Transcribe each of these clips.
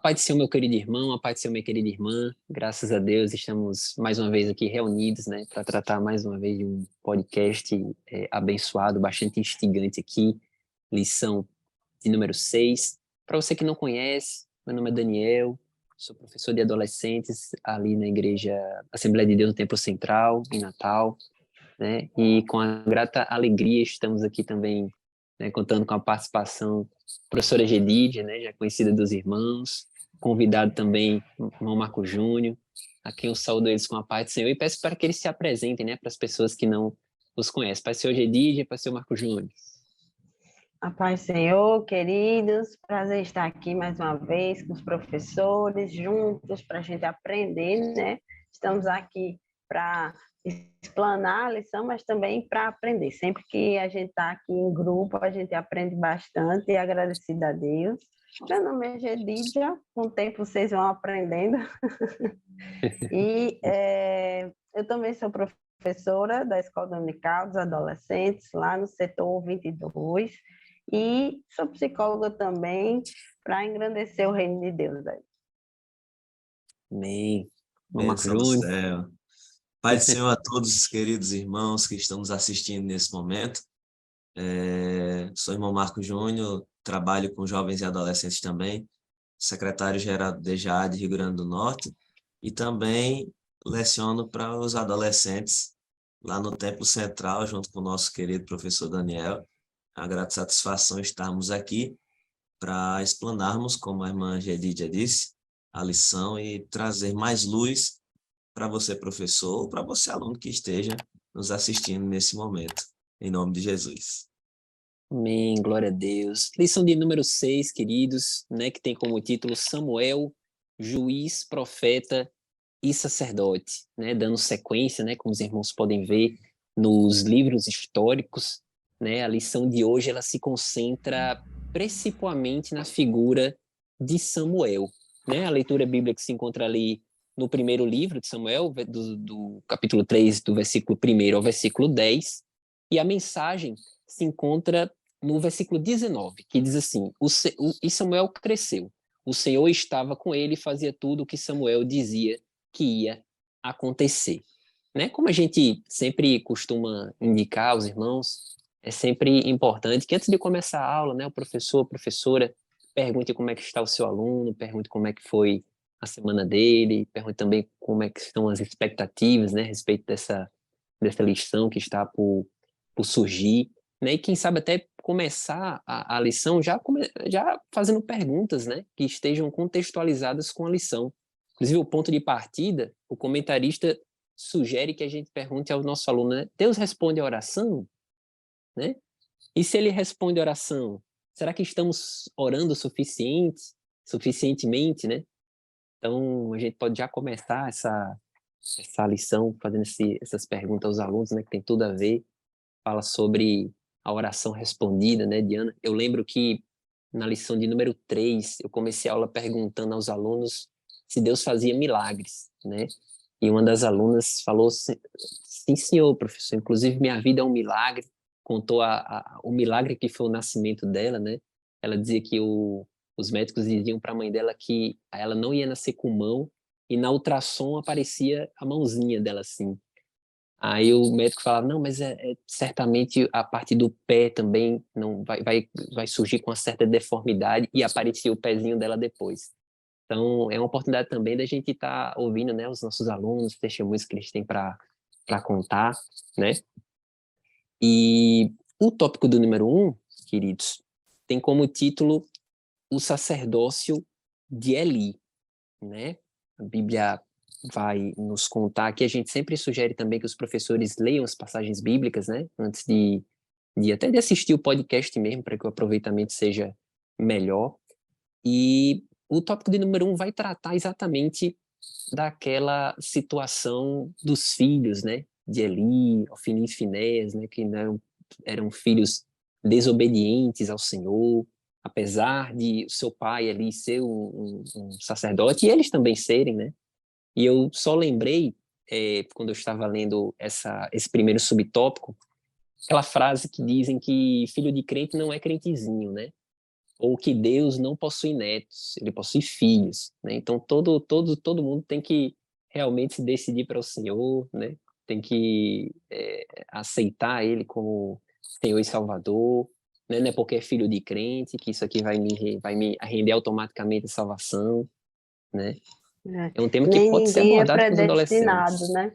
Paz do Senhor, meu querido irmão, a paz do Senhor, minha querida irmã. Graças a Deus, estamos mais uma vez aqui reunidos, né, para tratar mais uma vez de um podcast abençoado, bastante instigante aqui, lição de número 6. Para você que não conhece, meu nome é Daniel, sou professor de adolescentes ali na Igreja Assembleia de Deus no Templo Central, em Natal, né, e com a grata alegria estamos aqui também, né, contando com a participação da professora Gedídia, né, já conhecida dos irmãos, convidado também o irmão Marco Júnior, a quem eu saúdo eles com a paz do Senhor e peço para que eles se apresentem, né, para as pessoas que não os conhecem. Pai do Senhor Gedídia, Pai do Senhor Marco Júnior. A paz do Senhor, queridos, prazer estar aqui mais uma vez com os professores, juntos para a gente aprender, né? Estamos aqui para explanar a lição, mas também para aprender. Sempre que a gente está aqui em grupo, a gente aprende bastante e agradecida a Deus. Meu nome é Gedídia, com o tempo vocês vão aprendendo. E eu também sou professora da Escola Dominical dos Adolescentes, lá no setor 22, e sou psicóloga também, para engrandecer o reino de Deus. Amém. Irmão Marco Bênção do Júnior. céu. Pai do Senhor a todos os queridos irmãos que estão nos assistindo nesse momento. Sou o irmão Marco Júnior, trabalho com jovens e adolescentes também, secretário-geral do DJA de Rio Grande do Norte, e também leciono para os adolescentes lá no Templo Central, junto com o nosso querido professor Daniel. É uma grata satisfação estarmos aqui para explanarmos, como a irmã Gedídia disse, a lição e trazer mais luz para você, professor, ou para você, aluno, que esteja nos assistindo nesse momento. Em nome de Jesus. Amém, glória a Deus. Lição de número 6, queridos, né, que tem como título Samuel, juiz, profeta e sacerdote, né, dando sequência, né, como os irmãos podem ver nos livros históricos, né, a lição de hoje ela se concentra principalmente na figura de Samuel, né, a leitura bíblica que se encontra ali no primeiro livro de Samuel, do capítulo 3, do versículo 1 ao versículo 10, e a mensagem se encontra no versículo 19, que diz assim, e Samuel cresceu, o Senhor estava com ele e fazia tudo o que Samuel dizia que ia acontecer. Né? Como a gente sempre costuma indicar aos irmãos, é sempre importante que antes de começar a aula, né, o professor, a professora, pergunte como é que está o seu aluno, pergunte como é que foi a semana dele, pergunte também como é que estão as expectativas, né, a respeito dessa lição que está por surgir, né, e quem sabe até começar a lição já fazendo perguntas, né, que estejam contextualizadas com a lição. Inclusive, o ponto de partida, o comentarista sugere que a gente pergunte ao nosso aluno, né, Deus responde a oração? Né? E se ele responde a oração, será que estamos orando suficientemente, né? Então, a gente pode já começar essa lição fazendo essas perguntas aos alunos, né, que tem tudo a ver, fala sobre a oração respondida, né, Diana? Eu lembro que na lição de número 3, eu comecei a aula perguntando aos alunos se Deus fazia milagres, né? E uma das alunas falou, sim, senhor, professor, inclusive minha vida é um milagre, contou o milagre que foi o nascimento dela, né? Ela dizia que os médicos diziam para a mãe dela que ela não ia nascer com mão, e na ultrassom aparecia a mãozinha dela assim. Aí o médico falava, não, mas certamente a parte do pé também não vai surgir com uma certa deformidade, e aparecia o pezinho dela depois. Então, é uma oportunidade também da gente estar ouvindo, né, os nossos alunos, os testemunhos que eles têm para contar, né? E o tópico do número 1, queridos, tem como título o sacerdócio de Eli, né? A Bíblia vai nos contar que a gente sempre sugere também que os professores leiam as passagens bíblicas, né? Antes até de assistir o podcast mesmo, para que o aproveitamento seja melhor. E o tópico de número 1 vai tratar exatamente daquela situação dos filhos, né? De Eli, Ofni e Finés, né? Que eram filhos desobedientes ao Senhor, apesar de seu pai ali ser um sacerdote, e eles também serem, né? E eu só lembrei, quando eu estava lendo esse primeiro subtópico, aquela frase que dizem que filho de crente não é crentezinho, né? ou que Deus não possui netos, ele possui filhos, né? Então todo mundo tem que realmente se decidir para o Senhor, né? Tem que aceitar Ele como Senhor e Salvador, né? Não é porque é filho de crente que isso aqui vai me render automaticamente a salvação, né? É. É um tema que Nem pode ser ninguém é abordado com os predestinado, adolescentes. né?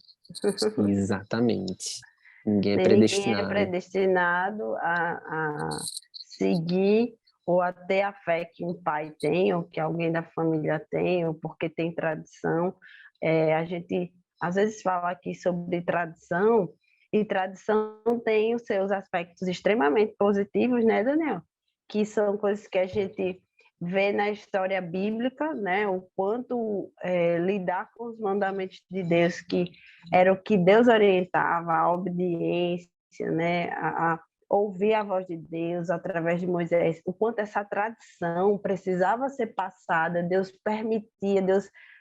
Exatamente. Ninguém é Nem ninguém é predestinado. predestinado a seguir ou a ter a fé que um pai tem, ou que alguém da família tem, ou porque tem tradição. A gente às vezes fala aqui sobre tradição, e tradição tem os seus aspectos extremamente positivos, né, Daniel? Que são coisas que a gente vê na história bíblica, né, o quanto lidar com os mandamentos de Deus, que era o que Deus orientava, a obediência, né, a ouvir a voz de Deus através de Moisés, o quanto essa tradição precisava ser passada, Deus permitia,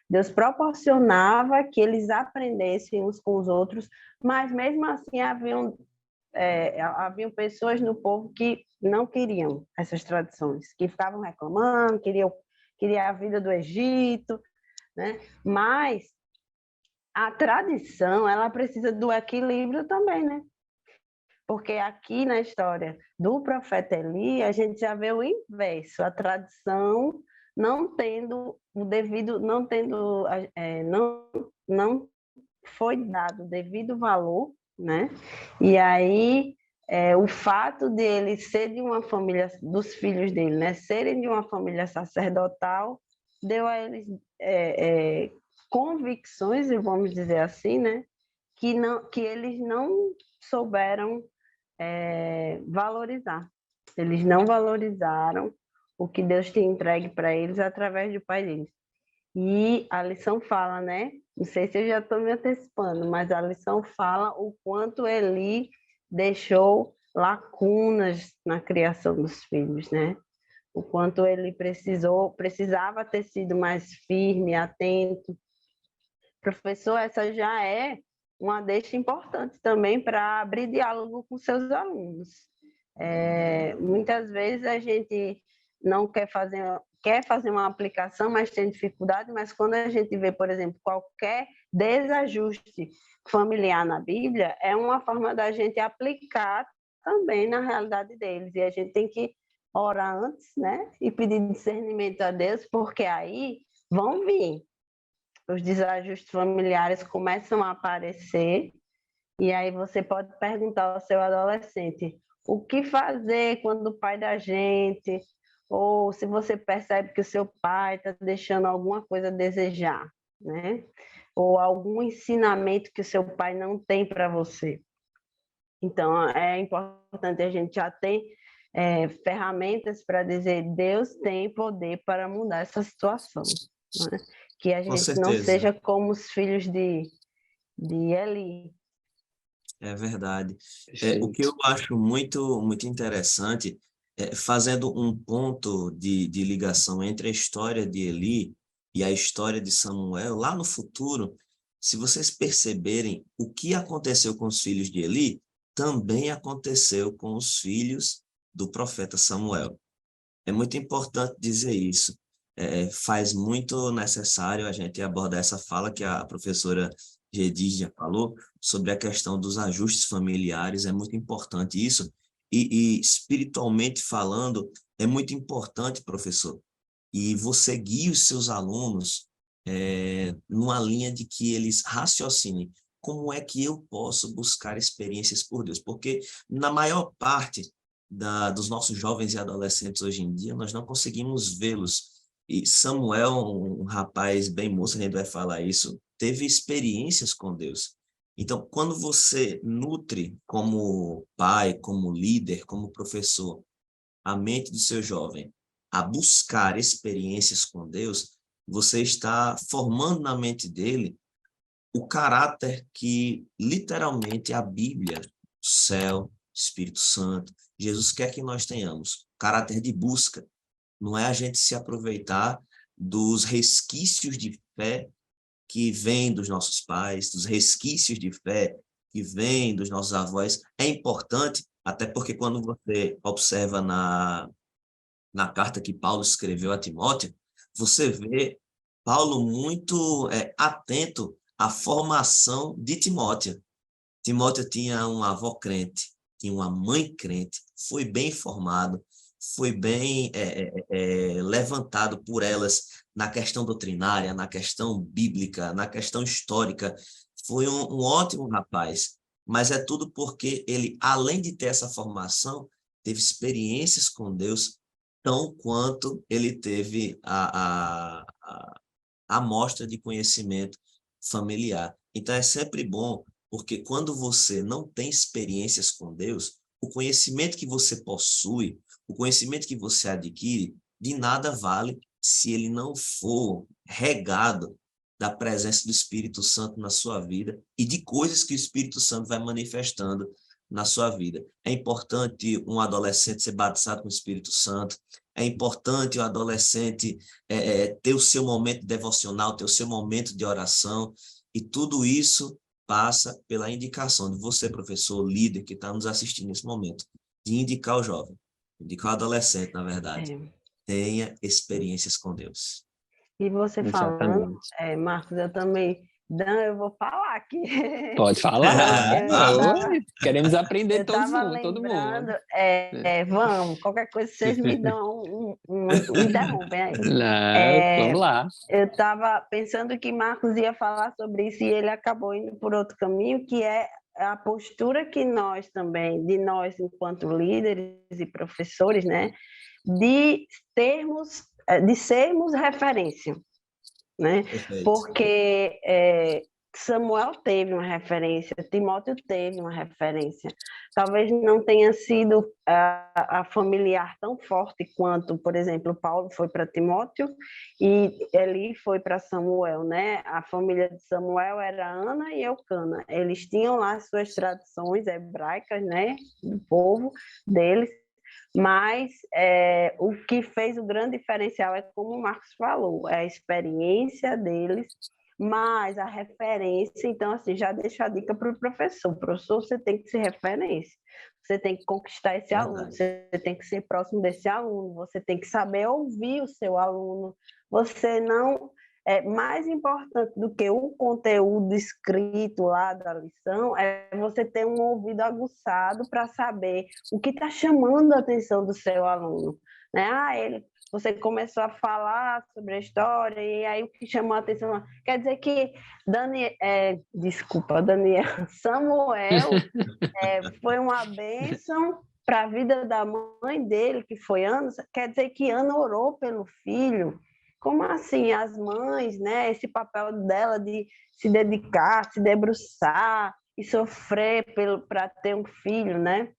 Deus proporcionava que eles aprendessem uns com os outros, mas mesmo assim haviam pessoas no povo que não queriam essas tradições, que ficavam reclamando, queriam a vida do Egito, né? Mas a tradição, ela precisa do equilíbrio também, né? Porque aqui na história do profeta Eli, a gente já vê o inverso, a tradição não tendo o devido, não foi dado o devido valor, né? E aí o fato de ele ser de uma família, dos filhos dele, né, serem de uma família sacerdotal, deu a eles convicções, vamos dizer assim, né, que eles não souberam valorizar. Eles não valorizaram o que Deus tinha entregue para eles através do pai deles. E a lição fala, né? Não sei se eu já estou me antecipando, mas a lição fala o quanto Eli deixou lacunas na criação dos filhos, né? O quanto ele precisava ter sido mais firme, atento. Professor, essa já é uma deixa importante também para abrir diálogo com seus alunos. Muitas vezes a gente não quer fazer uma aplicação, mas tem dificuldade, mas quando a gente vê, por exemplo, qualquer desajuste familiar na Bíblia, é uma forma da gente aplicar também na realidade deles. E a gente tem que orar antes, né? E pedir discernimento a Deus, porque aí vão vir. Os desajustes familiares começam a aparecer, e aí você pode perguntar ao seu adolescente o que fazer quando o pai da gente, ou se você percebe que o seu pai está deixando alguma coisa a desejar, né? Ou algum ensinamento que o seu pai não tem para você. Então, é importante a gente já ter ferramentas para dizer Deus tem poder para mudar essa situação, né? Que a Com gente não certeza, seja como os filhos de Eli. é verdade. O que eu Perfeito. acho muito interessante, fazendo um ponto de ligação entre a história de Eli e a história de Samuel, lá no futuro, se vocês perceberem o que aconteceu com os filhos de Eli, também aconteceu com os filhos do profeta Samuel. É muito importante dizer isso. Faz muito necessário a gente abordar essa fala que a professora Gedígia falou sobre a questão dos ajustes familiares. É muito importante isso. E espiritualmente falando, é muito importante, professor. E você guia os seus alunos numa linha de que eles raciocinem como é que eu posso buscar experiências por Deus. Porque na maior parte dos nossos jovens e adolescentes hoje em dia, nós não conseguimos vê-los. E Samuel, um rapaz bem moço, a gente vai falar isso, teve experiências com Deus. Então, quando você nutre como pai, como líder, como professor, a mente do seu jovem a buscar experiências com Deus, você está formando na mente dele o caráter que literalmente a Bíblia, o céu, Espírito Santo, Jesus quer que nós tenhamos. Caráter de busca. Não é a gente se aproveitar dos resquícios de fé que vêm dos nossos pais, dos resquícios de fé que vêm dos nossos avós. É importante, até porque quando você observa na carta que Paulo escreveu a Timóteo, você vê Paulo muito atento à formação de Timóteo. Timóteo tinha uma avó crente, tinha uma mãe crente, foi bem formado, foi bem levantado por elas na questão doutrinária, na questão bíblica, na questão histórica. Foi um ótimo rapaz, mas é tudo porque ele, além de ter essa formação, teve experiências com Deus, tão quanto ele teve a amostra de conhecimento familiar. Então, é sempre bom, porque quando você não tem experiências com Deus, o conhecimento que você possui, o conhecimento que você adquire, de nada vale se ele não for regado da presença do Espírito Santo na sua vida e de coisas que o Espírito Santo vai manifestando na sua vida. É importante um adolescente ser batizado com o Espírito Santo, é importante o adolescente ter o seu momento devocional, ter o seu momento de oração, e tudo isso passa pela indicação de você, professor, líder, que está nos assistindo nesse momento, de indicar o jovem, indicar o adolescente, na verdade. Tenha experiências com Deus. E você falando, Marcos, eu também... Dan, eu vou falar aqui. Pode falar. Queremos aprender todo mundo. Vamos, qualquer coisa vocês me dão me interrompem aí. Vamos lá. Eu estava pensando que Marcos ia falar sobre isso e ele acabou indo por outro caminho, que é a postura que nós também, de nós enquanto líderes e professores, né, de sermos referência. Né? Porque Samuel teve uma referência, Timóteo teve uma referência. Talvez não tenha sido a familiar tão forte quanto, por exemplo, Paulo foi para Timóteo e Eli foi para Samuel, né? A família de Samuel era Ana e Eucana. Eles tinham lá suas tradições hebraicas, né? Do povo deles. Mas o que fez o grande diferencial é, como o Marcos falou, é a experiência deles, mas a referência. Então, assim, já deixo a dica para o professor. Professor, você tem que ser referência, você tem que conquistar esse aluno, você tem que ser próximo desse aluno, você tem que saber ouvir o seu aluno, você não... mais importante do que o conteúdo escrito lá da lição é você ter um ouvido aguçado para saber o que está chamando a atenção do seu aluno. Né? Você começou a falar sobre a história e aí o que chamou a atenção... Quer dizer que Samuel foi uma bênção para a vida da mãe dele, que foi Ana. Quer dizer que Ana orou pelo filho. Como assim? As mães, né? Esse papel dela de se dedicar, se debruçar e sofrer para ter um filho, né?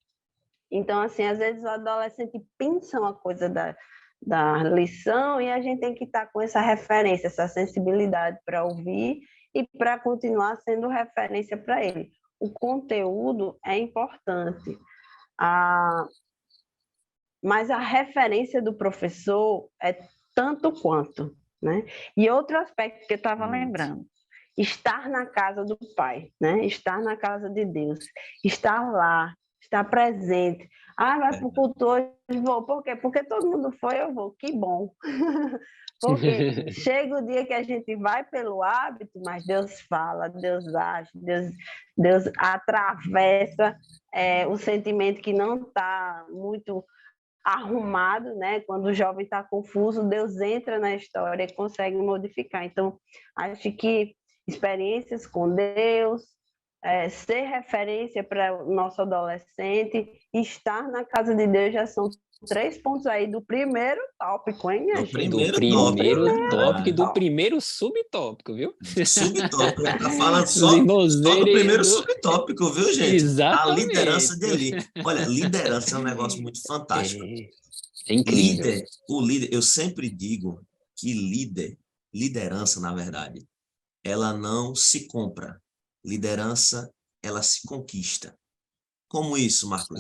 Então, assim, às vezes o adolescente pensa uma coisa da lição e a gente tem que estar com essa referência, essa sensibilidade para ouvir e para continuar sendo referência para ele. O conteúdo é importante, mas a referência do professor é tanto quanto, né? E outro aspecto que eu estava lembrando, estar na casa do Pai, né? Estar na casa de Deus, estar lá, estar presente. Vai para o culto hoje, vou. Por quê? Porque todo mundo foi, eu vou. Que bom. Porque chega o dia que a gente vai pelo hábito, mas Deus fala, Deus age, Deus atravessa o sentimento que não está muito arrumado, né? Quando o jovem está confuso, Deus entra na história e consegue modificar. Então, acho que experiências com Deus, ser referência para o nosso adolescente, estar na casa de Deus já são 3 pontos aí do primeiro tópico, hein, minha gente? Do primeiro tópico e do primeiro subtópico, viu? Subtópico, ele está falando só do primeiro subtópico, viu, gente? Exatamente. A liderança de Eli. Olha, liderança é um negócio muito fantástico. É incrível. O líder, eu sempre digo que liderança, na verdade, ela não se compra. Liderança, ela se conquista. Como isso, Marcos?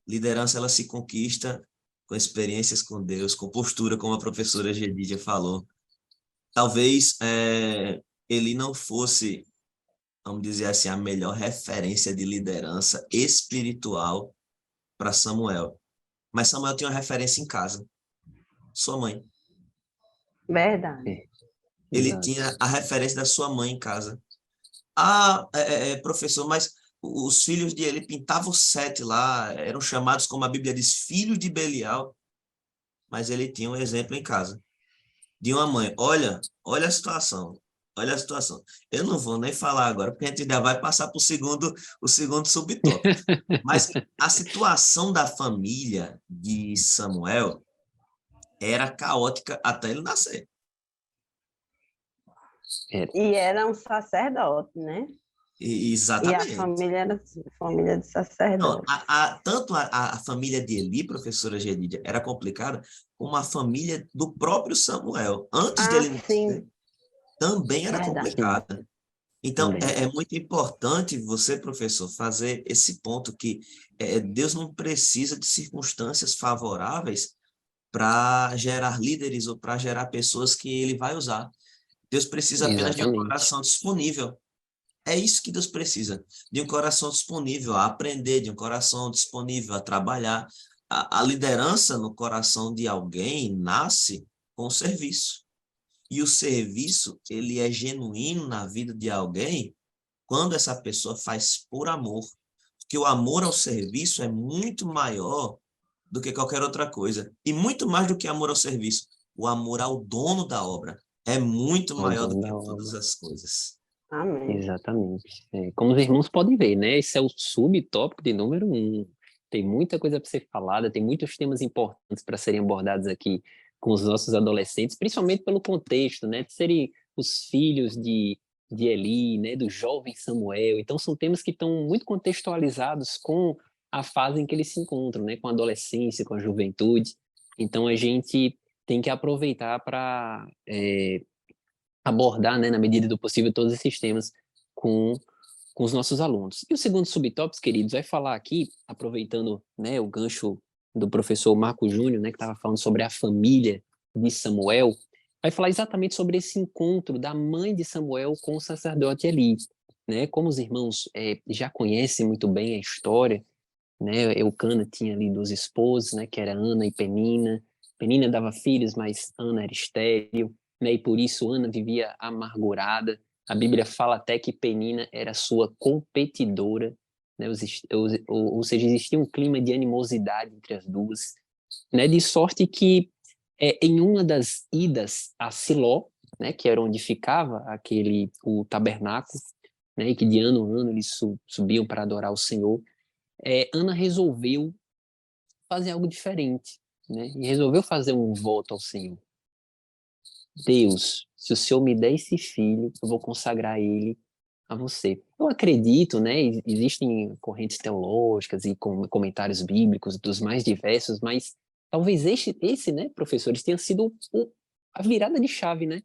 Liderança, ela se conquista com experiências com Deus, com postura, como a professora Gedidia falou. Talvez ele não fosse, vamos dizer assim, a melhor referência de liderança espiritual para Samuel. Mas Samuel tinha uma referência em casa. Sua mãe. Verdade. Ele Exato. tinha a referência da sua mãe em casa. Professor, mas os filhos de Eli pintavam 7 lá, eram chamados, como a Bíblia diz, filhos de Belial, mas ele tinha um exemplo em casa, de uma mãe. Olha a situação, olha a situação. Eu não vou nem falar agora, porque a gente ainda vai passar para o segundo subtópico. Mas a situação da família de Samuel era caótica até ele nascer. E era um sacerdote, né? Exatamente. E a família era família de Não, sacerdote. tanto a família de Eli, professora Genídia, era complicada, como a família do próprio Samuel, antes dele nascer, Sim. também era Verdade. complicada. Então, Também. é muito importante você, professor, fazer esse ponto que Deus não precisa de circunstâncias favoráveis para gerar líderes ou para gerar pessoas que ele vai usar. Deus precisa apenas de um Exatamente. coração disponível. É isso que Deus precisa, de um coração disponível a aprender, de um coração disponível a trabalhar. A liderança no coração de alguém nasce com o serviço. E o serviço, ele é genuíno na vida de alguém quando essa pessoa faz por amor. Porque o amor ao serviço é muito maior do que qualquer outra coisa. E muito mais do que amor ao serviço. O amor ao dono da obra é muito Ao maior do dono que da todas obra. as coisas. Amém. Exatamente. Como os irmãos podem ver, né? Esse é o subtópico de número 1. Tem muita coisa para ser falada, tem muitos temas importantes para serem abordados aqui com os nossos adolescentes, principalmente pelo contexto, né? De serem os filhos de Eli, né? Do jovem Samuel. Então, são temas que estão muito contextualizados com a fase em que eles se encontram, né? Com a adolescência, com a juventude. Então, a gente tem que aproveitar para abordar, né, na medida do possível, todos esses temas com, com os nossos alunos. E o segundo subtópico, queridos, vai falar aqui, aproveitando, né, o gancho do professor Marco Júnior, né, que estava falando sobre a família de Samuel, vai falar exatamente sobre esse encontro da mãe de Samuel com o sacerdote Eli. Né? Como os irmãos já conhecem muito bem a história, né, Eucana tinha ali 2 esposas, né, que era Ana e Penina. Penina dava filhos, mas Ana era estéril, né, e por isso Ana vivia amargurada. A Bíblia fala até que Penina era sua competidora, né, ou seja, existia um clima de animosidade entre as duas, né, de sorte que em uma das idas a Siló, né, que era onde ficava o tabernáculo, né, e que de ano a ano eles subiam para adorar o Senhor, Ana resolveu fazer algo diferente, né? E resolveu fazer um voto ao Senhor. Deus, se o Senhor me der esse filho, eu vou consagrar ele a você. Eu acredito, né? Existem correntes teológicas e comentários bíblicos dos mais diversos, mas talvez esse, né, professores, tenha sido a virada de chave, né?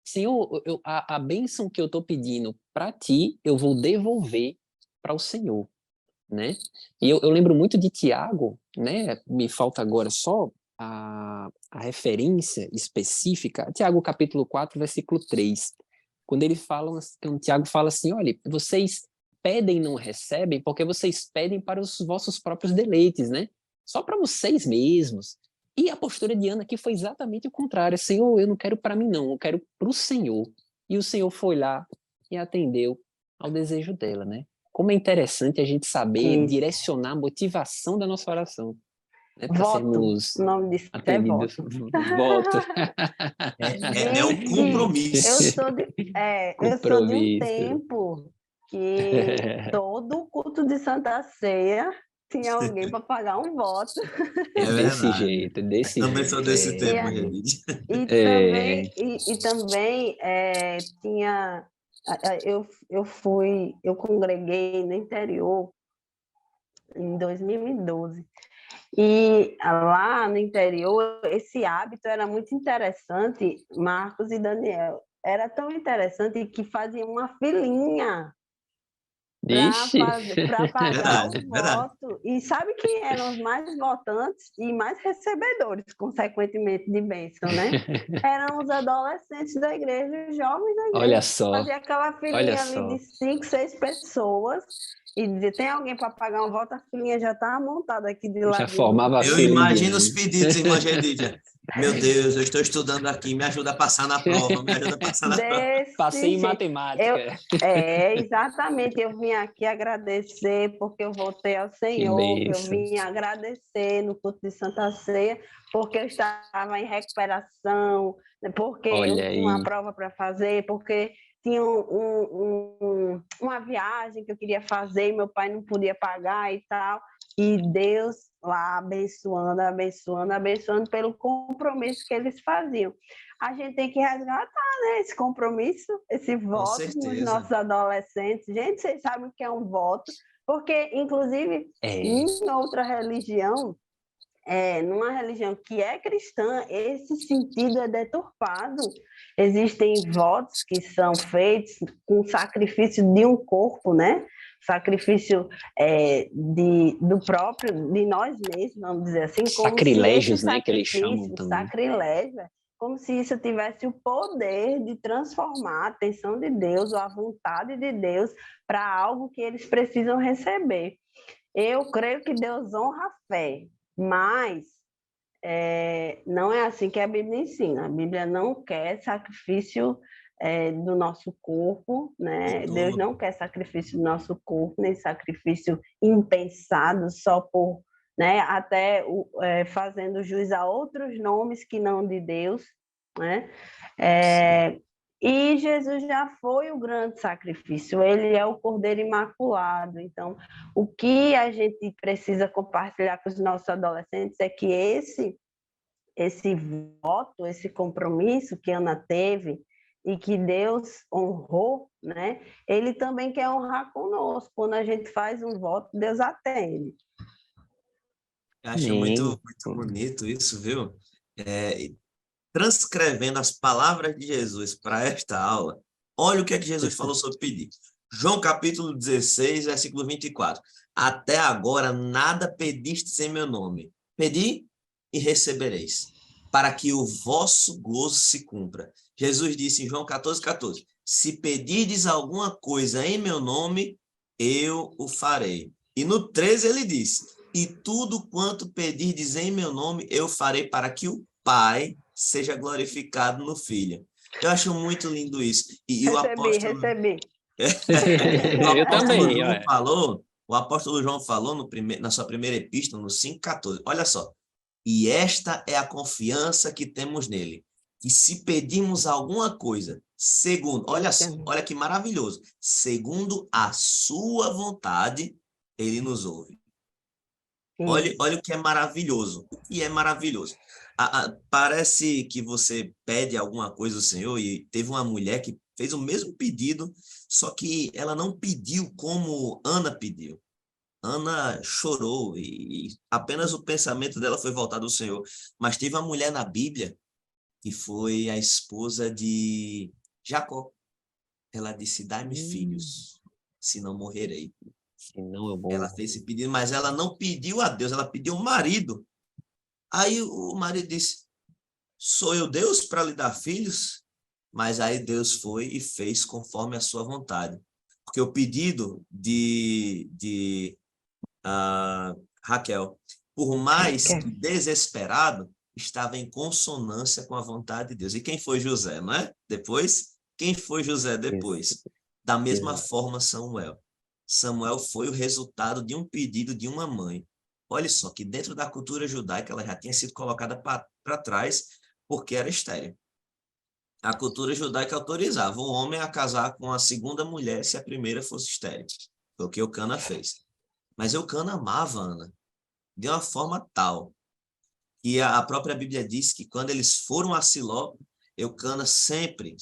Senhor, a bênção que eu estou pedindo para ti, eu vou devolver para o Senhor. Né? E eu lembro muito de Tiago, né? Me falta agora só a referência específica, Tiago capítulo 4, versículo 3, quando quando Tiago fala assim, olha, vocês pedem e não recebem porque vocês pedem para os vossos próprios deleites, né? Só para vocês mesmos. E a postura de Ana aqui foi exatamente o contrário. Senhor, eu não quero para mim não, eu quero para o Senhor. E o Senhor foi lá e atendeu ao desejo dela, né? Como é interessante a gente saber Isso. direcionar a motivação da nossa oração, né, para Voto. sermos O nome disso é atendidos. voto. Voto. É um Gente, compromisso. eu sou de um Compromisso. tempo que todo culto de Santa Ceia tinha alguém para pagar um voto. É Desse verdade. jeito, desse Também sou jeito. desse E, tempo, a- Genide. e também tinha. Eu congreguei no interior em 2012. E lá no interior, esse hábito era muito interessante, Marcos e Daniel. Era tão interessante que faziam uma filinha Ixi. para pagar Verdade, o verdade. voto. E sabe quem eram os mais votantes e mais recebedores, consequentemente, de bênção, né? Eram os adolescentes da igreja, os jovens da Olha igreja. só, Fazia aquela olha filinha ali só. de 5, 6 pessoas e dizer, tem alguém para pagar um voto? A filhinha já está montada aqui de lado. Já formava a Eu filinha. imagino os pedidos, irmã Gedídia. Meu Deus, eu estou estudando aqui, me ajuda a passar na prova, me ajuda a passar na prova. Passei em jeito. matemática. Exatamente, eu vim aqui agradecer, porque eu voltei ao Senhor, que eu bênção. vim agradecer no culto de Santa Ceia, porque eu estava em recuperação, porque Olha eu tinha uma aí. prova para fazer, porque tinha uma viagem que eu queria fazer e meu pai não podia pagar e tal. E Deus lá abençoando, abençoando, abençoando pelo compromisso que eles faziam. A gente tem que resgatar, né, esse compromisso, esse Com voto nos certeza. nossos adolescentes. Gente, vocês sabem o que é um voto? Porque, inclusive, em outra religião, numa religião que é cristã, esse sentido é deturpado. Existem votos que são feitos com sacrifício de um corpo, né? Sacrifício do próprio, de nós mesmos, vamos dizer assim, como Sacrilégios, se esse né, que eles chamam sacrifício, também. sacrilégio, como se isso tivesse o poder de transformar a atenção de Deus ou a vontade de Deus para algo que eles precisam receber. Eu creio que Deus honra a fé, mas não é assim que a Bíblia ensina. A Bíblia não quer sacrifício do nosso corpo, né? Deus não quer sacrifício do nosso corpo, nem sacrifício impensado só por, né? Até fazendo jus a outros nomes que não de Deus, né? E Jesus já foi o grande sacrifício, ele é o Cordeiro Imaculado. Então, o que a gente precisa compartilhar com os nossos adolescentes é que esse voto, esse compromisso que Ana teve e que Deus honrou, né? Ele também quer honrar conosco. Quando a gente faz um voto, Deus atende. Eu acho muito bonito isso, viu? Transcrevendo as palavras de Jesus para esta aula, olha o que é que Jesus falou sobre pedir. João capítulo 16, versículo 24. Até agora nada pedistes em meu nome. Pedi e recebereis, para que o vosso gozo se cumpra. Jesus disse em João 14, 14, se pedirdes alguma coisa em meu nome, eu o farei. E no 13 ele disse, e tudo quanto pedirdes em meu nome, eu farei para que o Pai seja glorificado no Filho. Eu acho muito lindo isso. E Recebi. Eu também. O apóstolo João falou na sua primeira epístola, no 5,14. Olha só. E esta é a confiança que temos nele, que se pedimos alguma coisa, segundo, olha que maravilhoso, segundo a sua vontade, ele nos ouve. Olha o que é maravilhoso. O que é maravilhoso? Parece que você pede alguma coisa ao Senhor e teve uma mulher que fez o mesmo pedido, só que ela não pediu como Ana pediu. Ana chorou e apenas o pensamento dela foi voltado ao Senhor. Mas teve uma mulher na Bíblia que foi a esposa de Jacó. Ela disse, dai-me filhos, senão morrerei. Senão eu morro. Ela fez esse pedido, mas ela não pediu a Deus, ela pediu ao marido. Aí o marido disse, sou eu Deus para lhe dar filhos? Mas aí Deus foi e fez conforme a sua vontade. Porque o pedido de Raquel, por mais que desesperado, estava em consonância com a vontade de Deus. E quem foi José, não é? Depois, quem foi José depois? Da mesma forma, Samuel. Samuel foi o resultado de um pedido de uma mãe. Olha só, que dentro da cultura judaica ela já tinha sido colocada para trás porque era estéril. A cultura judaica autorizava o homem a casar com a segunda mulher se a primeira fosse estéril. Foi o que Eucana fez. Mas Eucana amava Ana de uma forma tal que a própria Bíblia diz que quando eles foram a Siló, Eucana sempre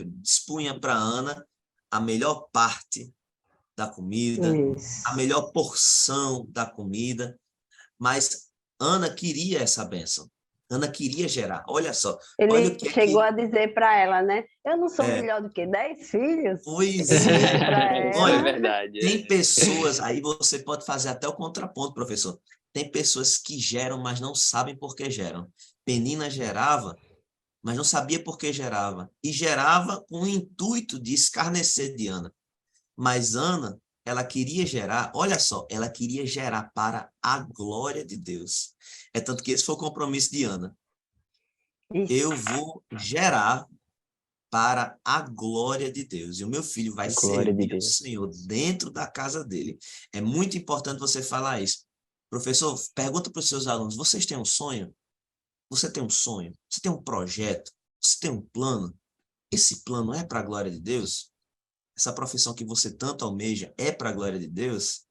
dispunha para Ana a melhor parte da comida, a melhor porção da comida, mas Ana queria essa bênção. Ana queria gerar. Olha só. Ele olha o que chegou a dizer para ela, né? Eu não sou melhor do que 10 filhos. Pois é. Olha, É verdade. Tem pessoas, aí você pode fazer até o contraponto, professor. Tem pessoas que geram, mas não sabem por que geram. Penina gerava, mas não sabia por que gerava. E gerava com o intuito de escarnecer de Ana. Mas Ana, ela queria gerar, olha só, ela queria gerar para a glória de Deus. É tanto que esse foi o compromisso de Ana. Eu vou gerar para a glória de Deus. E o meu filho vai Glória de servir o Deus. Senhor dentro da casa dele. É muito importante você falar isso. Professor, pergunta para os seus alunos, vocês têm um sonho? Você tem um sonho? Você tem um projeto? Você tem um plano? Esse plano é para a glória de Deus? Essa profissão que você tanto almeja é para a glória de Deus?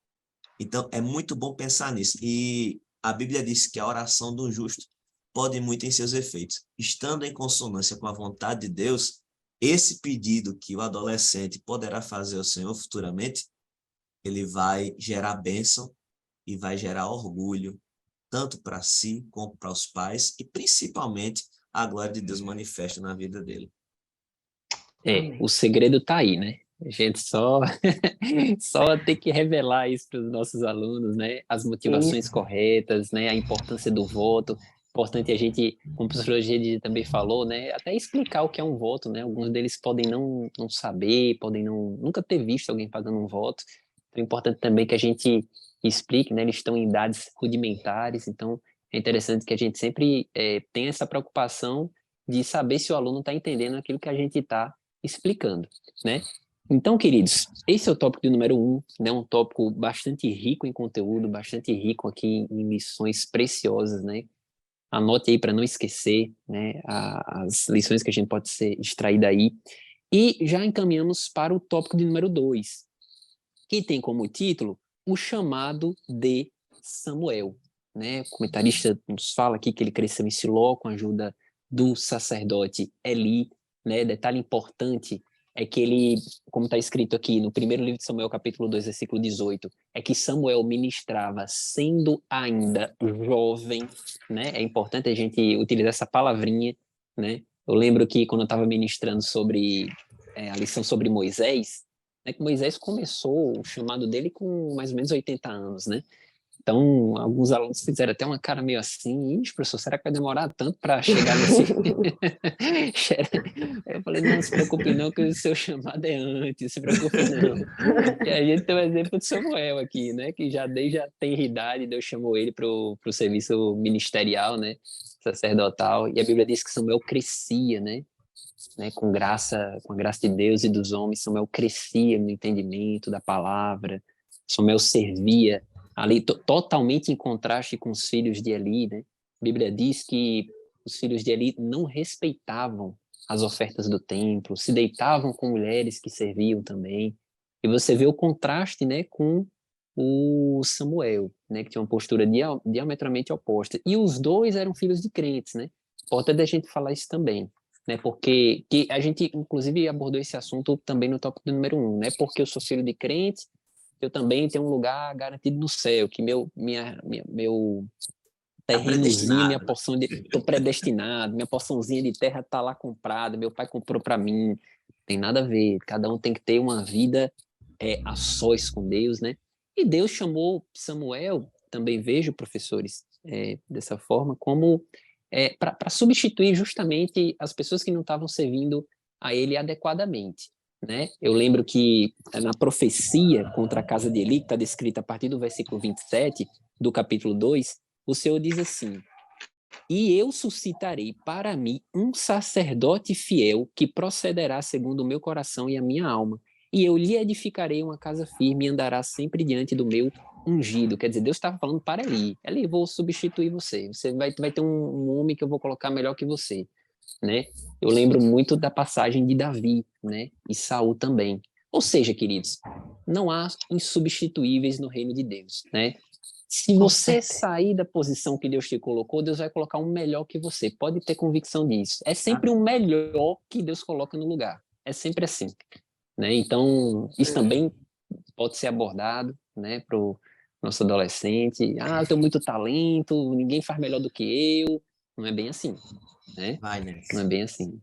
Então, é muito bom pensar nisso. E a Bíblia diz que a oração do justo pode muito em seus efeitos. Estando em consonância com a vontade de Deus, esse pedido que o adolescente poderá fazer ao Senhor futuramente, ele vai gerar bênção e vai gerar orgulho, tanto para si como para os pais, e principalmente a glória de Deus manifesta na vida dele. O segredo tá aí, né? A gente só, só tem que revelar isso para os nossos alunos, né? As motivações corretas, né? A importância do voto. Importante a gente, como o professor Gede também falou, né? Até explicar o que é um voto, né? Alguns deles podem não saber, podem nunca ter visto alguém fazendo um voto. Então é importante também que a gente explique, né? Eles estão em idades rudimentares, então é interessante que a gente sempre tenha essa preocupação de saber se o aluno está entendendo aquilo que a gente está explicando, né? Então, queridos, esse é o tópico de número 1, né? Um tópico bastante rico em conteúdo, bastante rico aqui em lições preciosas, né? Anote aí para não esquecer, né? As lições que a gente pode ser extraída aí. E já encaminhamos para o tópico de número 2, que tem como título o chamado de Samuel, né? O comentarista nos fala aqui que ele cresceu em Siló com a ajuda do sacerdote Eli, né? Detalhe importante é que ele, como está escrito aqui no primeiro livro de Samuel, capítulo 2, versículo 18, é que Samuel ministrava sendo ainda jovem, né? É importante a gente utilizar essa palavrinha, né? Eu lembro que quando eu estava ministrando sobre a lição sobre Moisés, né, que Moisés começou o chamado dele com mais ou menos 80 anos, né? Então, alguns alunos fizeram até uma cara meio assim, ixi, professor, será que vai demorar tanto para chegar nesse... Eu falei, não se preocupe não, que o seu chamado é antes, não se preocupe não. E a gente tem o exemplo de Samuel aqui, né, que já tem idade, Deus chamou ele para o serviço ministerial, né, sacerdotal, e a Bíblia diz que Samuel crescia, né, com a graça de Deus e dos homens, Samuel crescia no entendimento da palavra, Samuel servia ali totalmente em contraste com os filhos de Eli, né? A Bíblia diz que os filhos de Eli não respeitavam as ofertas do templo, se deitavam com mulheres que serviam também. E você vê o contraste, né, com o Samuel, né, que tinha uma postura diametralmente oposta. E os dois eram filhos de crentes, né? Importante a gente falar isso também, né? Porque que a gente, inclusive, abordou esse assunto também no tópico número 1, né? Porque eu sou filho de crente, eu também tenho um lugar garantido no céu, que meu Tá terrenozinho, minha predestinado, né? porção de... Estou predestinado, minha porçãozinha de terra está lá comprada, meu pai comprou para mim. Tem nada a ver, cada um tem que ter uma vida a sós com Deus, né? E Deus chamou Samuel, também vejo, professores, dessa forma, como para substituir justamente as pessoas que não estavam servindo a ele adequadamente, né? Eu lembro que na profecia contra a casa de Eli, que está descrita a partir do versículo 27 do capítulo 2, o Senhor diz assim: e eu suscitarei para mim um sacerdote fiel que procederá segundo o meu coração e a minha alma. E eu lhe edificarei uma casa firme e andará sempre diante do meu ungido. Quer dizer, Deus estava falando para Eli. Eli, vou substituir você. Você vai ter um homem que eu vou colocar melhor que você, né? Eu lembro muito da passagem de Davi, né? E Saul também. Ou seja, queridos, não há insubstituíveis no reino de Deus, né? Se você sair da posição que Deus te colocou, Deus vai colocar um melhor que você. Pode ter convicção disso. É sempre um melhor que Deus coloca no lugar. É sempre assim, né? Então, isso também pode ser abordado, né, para o nosso adolescente. Ah, eu tenho muito talento, ninguém faz melhor do que eu. Não é bem assim, né? Vai, né? Não é bem assim.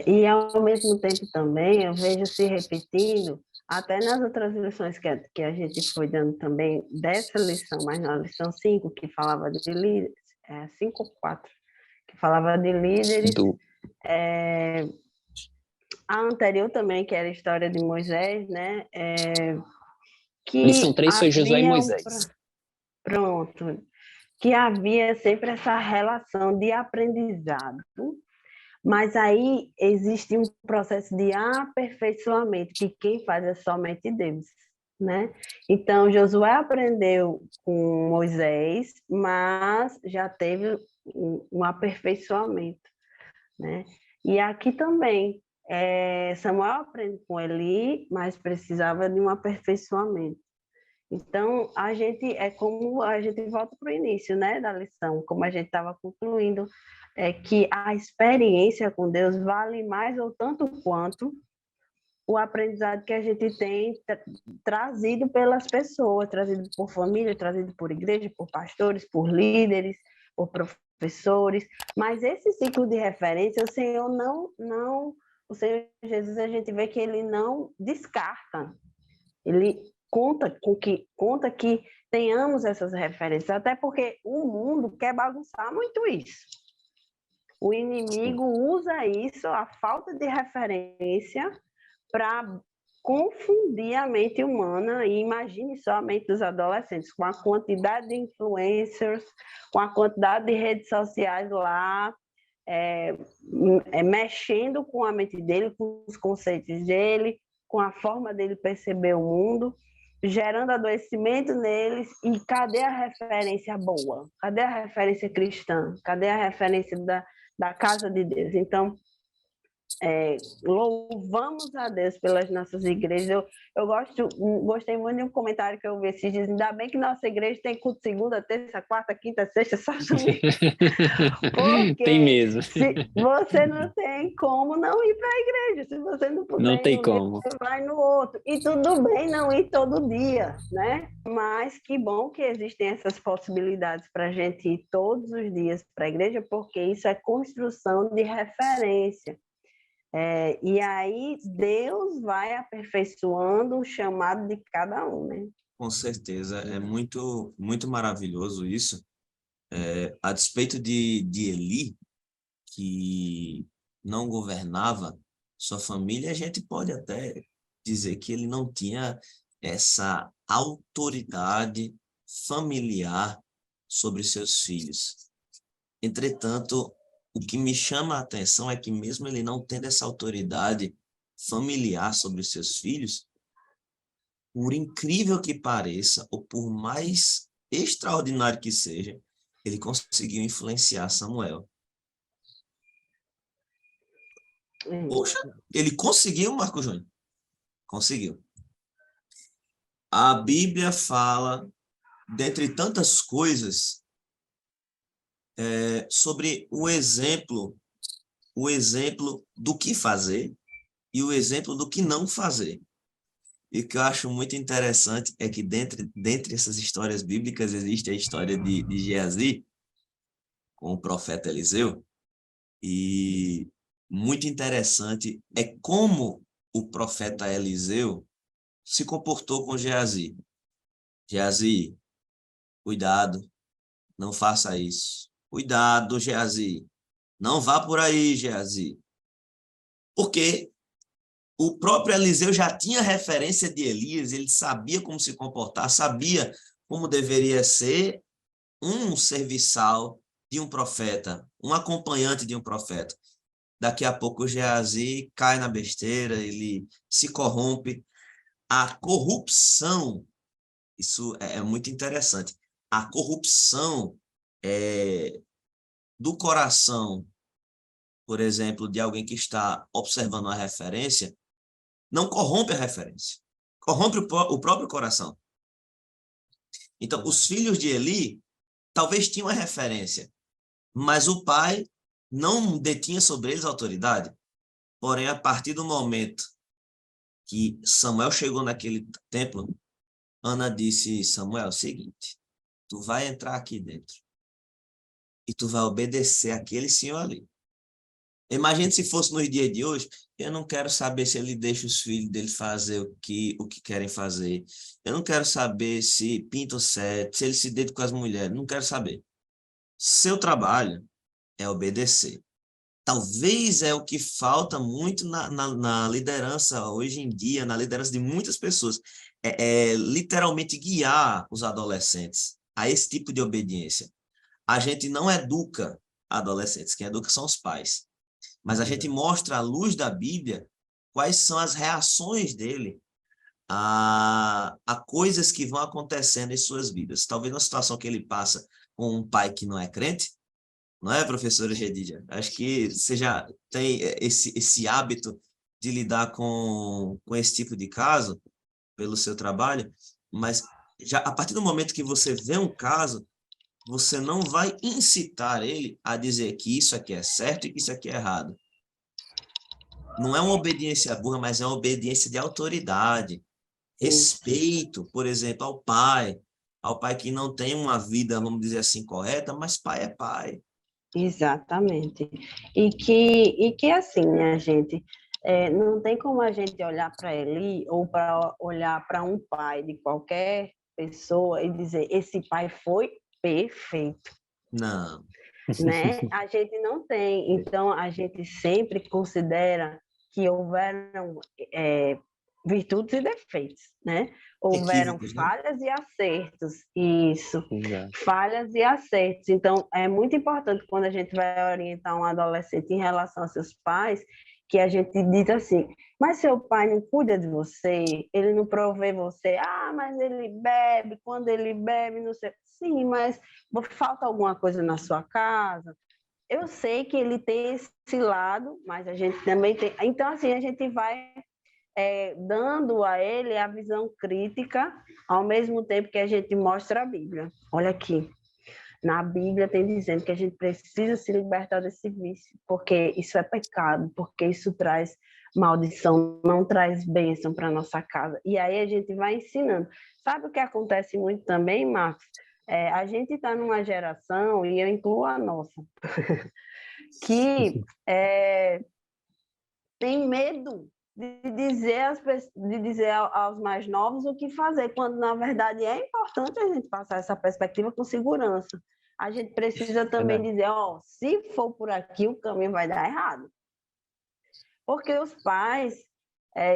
E ao mesmo tempo também eu vejo se repetindo, até nas outras lições que a gente foi dando também, dessa lição, mas na lição 5, que falava de líderes, 5 ou 4, que falava de líderes, a anterior também, que era a história de Moisés, né? Eles são três, foi Josué e havia Moisés. pronto, que havia sempre essa relação de aprendizado, mas aí existe um processo de aperfeiçoamento, que quem faz é somente Deus, né? Então, Josué aprendeu com Moisés, mas já teve um aperfeiçoamento, né? E aqui também, Samuel aprende com Eli, mas precisava de um aperfeiçoamento. Então, a gente é como a gente volta para o início, né, da lição, como a gente estava concluindo, é que a experiência com Deus vale mais ou tanto quanto o aprendizado que a gente tem trazido pelas pessoas, trazido por família, trazido por igreja, por pastores, por líderes, por professores. Mas esse ciclo de referência, o Senhor o Senhor Jesus, a gente vê que ele não descarta. Ele conta que tenhamos essas referências, até porque o mundo quer bagunçar muito isso. O inimigo usa isso, a falta de referência, para confundir a mente humana, e imagine só a mente dos adolescentes, com a quantidade de influencers, com a quantidade de redes sociais lá, mexendo com a mente dele, com os conceitos dele, com a forma dele perceber o mundo, gerando adoecimento neles. E cadê a referência boa? Cadê a referência cristã? Cadê a referência da casa de Deus? Então, louvamos a Deus pelas nossas igrejas. Eu gostei muito de um comentário que eu vi esses dias. Ainda bem que nossa igreja tem culto segunda, terça, quarta, quinta, sexta, sábado, domingo. Porque tem mesmo. você não tem como não ir para a igreja. Se você não puder Não ir tem num dia, como. você vai no outro. E tudo bem não ir todo dia, né? Mas que bom que existem essas possibilidades para a gente ir todos os dias para a igreja, porque isso é construção de referência. E aí Deus vai aperfeiçoando o chamado de cada um, né? Com certeza, é muito, muito maravilhoso isso. A despeito de Eli, que não governava sua família, a gente pode até dizer que ele não tinha essa autoridade familiar sobre seus filhos. Entretanto, o que me chama a atenção é que mesmo ele não tendo essa autoridade familiar sobre os seus filhos, por incrível que pareça, ou por mais extraordinário que seja, ele conseguiu influenciar Samuel. Poxa, ele conseguiu, Marco Júnior? Conseguiu. A Bíblia fala, dentre tantas coisas, sobre o exemplo do que fazer e o exemplo do que não fazer. E o que eu acho muito interessante é que dentre essas histórias bíblicas existe a história de Geazi com o profeta Eliseu. E muito interessante é como o profeta Eliseu se comportou com Geazi. Geazi, cuidado, não faça isso. Cuidado, Geazi, não vá por aí, Geazi. Porque o próprio Eliseu já tinha referência de Elias, ele sabia como se comportar, sabia como deveria ser um serviçal de um profeta, um acompanhante de um profeta. Daqui a pouco o Geazi cai na besteira, ele se corrompe. A corrupção, isso é muito interessante, a corrupção do coração, por exemplo, de alguém que está observando a referência, não corrompe a referência, corrompe o próprio coração. Então, os filhos de Eli talvez tinham a referência, mas o pai não detinha sobre eles autoridade. Porém, a partir do momento que Samuel chegou naquele templo, Ana disse: Samuel, é o seguinte, tu vai entrar aqui dentro e tu vai obedecer aquele senhor ali. Imagine se fosse nos dias de hoje. Eu não quero saber se ele deixa os filhos dele fazer o que querem fazer. Eu não quero saber se pinta o set, se ele se deita com as mulheres. Não quero saber. Seu trabalho é obedecer. talvez é o que falta muito na liderança hoje em dia, na liderança de muitas pessoas, é literalmente guiar os adolescentes a esse tipo de obediência. A gente não educa adolescentes, quem educa são os pais. Mas a gente mostra à luz da Bíblia quais são as reações dele a coisas que vão acontecendo em suas vidas. Talvez uma situação que ele passa com um pai que não é crente, não é, professora Gedidia? Acho que você já tem esse hábito de lidar com esse tipo de caso pelo seu trabalho, mas já a partir do momento que você vê um caso, você não vai incitar ele a dizer que isso aqui é certo e que isso aqui é errado. Não é uma obediência burra, mas é uma obediência de autoridade. Respeito, por exemplo, ao pai que não tem uma vida, vamos dizer assim, correta, mas pai é pai. Exatamente. E que assim, né, gente, não tem como a gente olhar para ele ou para olhar para um pai de qualquer pessoa e dizer, esse pai foi perfeito. Não. Né? A gente não tem. Então, a gente sempre considera que houveram virtudes e defeitos, né? Houveram Equívocos, né? falhas e acertos, isso, Exato. falhas e acertos. Então, é muito importante quando a gente vai orientar um adolescente em relação aos seus pais, que a gente diz assim, mas seu pai não cuida de você, ele não provê você, mas ele bebe, quando ele bebe, não sei. Sim, mas falta alguma coisa na sua casa? Eu sei que ele tem esse lado, mas a gente também tem. Então, assim, a gente vai dando a ele a visão crítica, ao mesmo tempo que a gente mostra a Bíblia. Olha aqui, na Bíblia tem dizendo que a gente precisa se libertar desse vício, porque isso é pecado, porque isso traz maldição, não traz bênção para nossa casa. E aí a gente vai ensinando. Sabe o que acontece muito também, Marcos? A gente está numa geração, e eu incluo a nossa, que tem medo de dizer aos mais novos o que fazer, quando na verdade é importante a gente passar essa perspectiva com segurança. A gente precisa também dizer, se for por aqui, o caminho vai dar errado. Porque os pais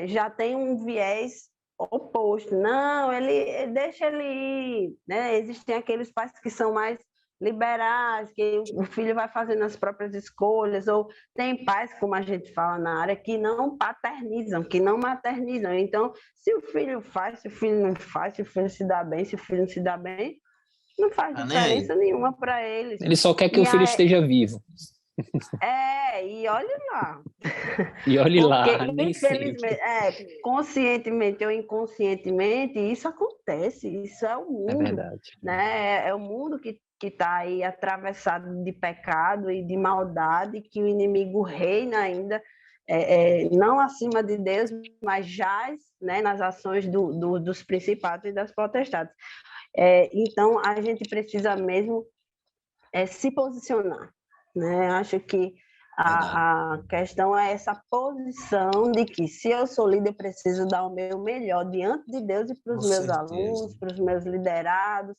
já têm um viés oposto. Não, ele deixa ele ir, né? Existem aqueles pais que são mais liberais, que o filho vai fazendo as próprias escolhas, ou tem pais, como a gente fala na área, que não paternizam, que não maternizam. Então, se o filho faz, se o filho não faz, se o filho se dá bem, se o filho não se dá bem, não faz diferença nenhuma para eles. Ele só quer que o filho esteja vivo. E olhe lá. E olhe lá, porque, nem infelizmente, conscientemente ou inconscientemente, isso acontece, isso é o mundo. É verdade. Né? É o mundo que está aí atravessado de pecado e de maldade, que o inimigo reina ainda, não acima de Deus, mas jaz, né, nas ações dos principados e das potestades. Então, a gente precisa mesmo se posicionar. Né? Acho que a questão é essa posição de que, se eu sou líder, eu preciso dar o meu melhor diante de Deus e para os meus alunos, para os meus liderados,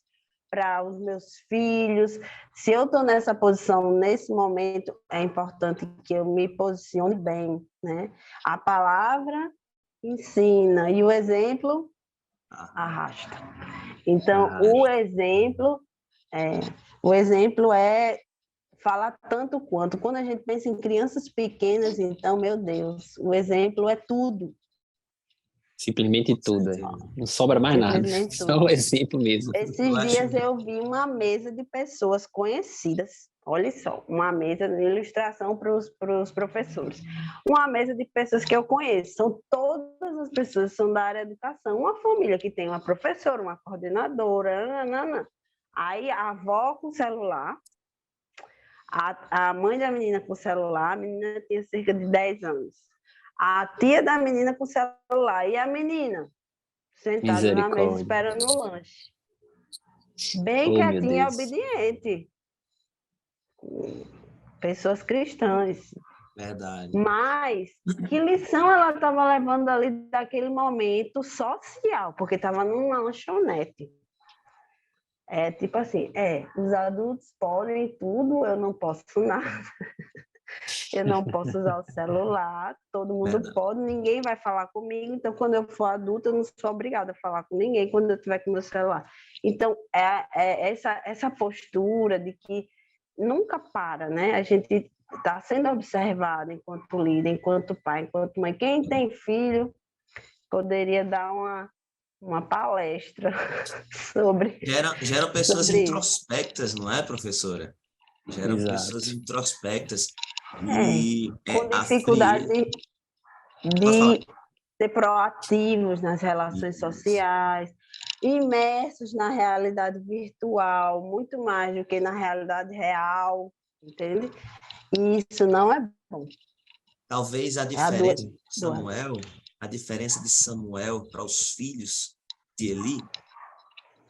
para os meus filhos. Se eu estou nessa posição, nesse momento, é importante que eu me posicione bem. Né? A palavra ensina e o exemplo arrasta. Então, o exemplo fala tanto quanto. Quando a gente pensa em crianças pequenas, então, meu Deus, o exemplo é tudo. Simplesmente tudo. Não sobra mais nada. Só o exemplo mesmo. Esses dias eu vi uma mesa de pessoas conhecidas. Olha só, uma mesa de ilustração para os professores. Uma mesa de pessoas que eu conheço. São todas as pessoas que são da área de educação. Uma família que tem uma professora, uma coordenadora. Aí a avó com celular, a mãe da menina com celular, a menina tinha cerca de 10 anos. A tia da menina com celular e a menina sentada na mesa esperando o lanche. Bem quietinha e obediente. Pessoas cristãs. Verdade. Mas que lição ela estava levando ali daquele momento social, porque estava numa lanchonete. Tipo assim, os adultos podem tudo, eu não posso nada. Eu não posso usar o celular, todo mundo Verdade. pode, ninguém vai falar comigo, então quando eu for adulta, eu não sou obrigada a falar com ninguém quando eu estiver com o meu celular. Então, é essa postura de que nunca para, né? A gente está sendo observado enquanto líder, enquanto pai, enquanto mãe. Quem tem filho poderia dar uma palestra Geram pessoas sobre isso. introspectas, não é, professora? Geram pessoas Exato. introspectas. É, E com a dificuldade frieza... Pode falar. de ser proativos nas relações Isso. sociais, imersos na realidade virtual, muito mais do que na realidade real, entende? E isso não é bom. Talvez É a a diferença de Samuel para os filhos de Eli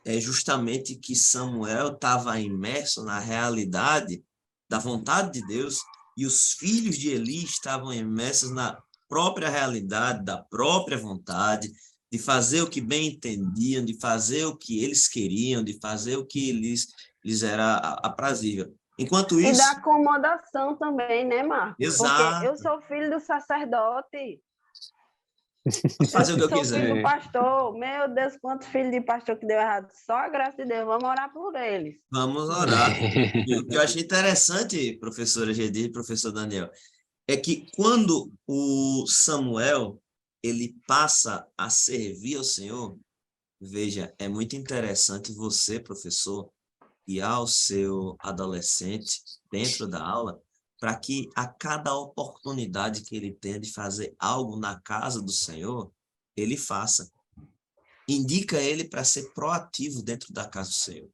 é justamente que Samuel estava imerso na realidade da vontade de Deus e os filhos de Eli estavam imersos na própria realidade da própria vontade, de fazer o que bem entendiam, de fazer o que eles queriam, de fazer o que lhes era aprazível. Enquanto E da isso, acomodação também, né, Marcos? Porque eu exato, sou filho do sacerdote, eu fazer o que eu sou filho do quiser. pastor. Meu Deus, quantos filhos de pastor que deu errado. Só a graça de Deus, vamos orar por eles. Vamos orar. E o que eu achei interessante, professora Gedir e professor Daniel, é que quando o Samuel ele passa a servir ao Senhor, veja, é muito interessante você, professor, e ao seu adolescente dentro da aula, para que a cada oportunidade que ele tenha de fazer algo na casa do Senhor, ele faça. Indica ele para ser proativo dentro da casa do Senhor.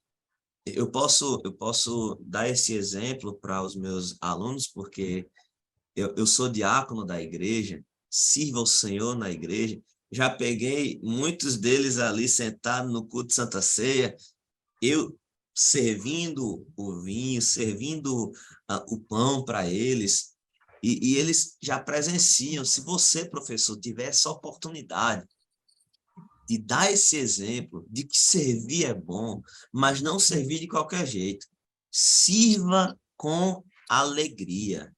Eu posso dar esse exemplo para os meus alunos, porque eu sou diácono da igreja, sirvo ao Senhor na igreja, já peguei muitos deles ali sentados no culto de Santa Ceia, eu servindo o vinho, servindo o pão para eles, e eles já presenciam. Se você, professor, tiver essa oportunidade de dar esse exemplo de que servir é bom, mas não servir de qualquer jeito. Sirva com alegria.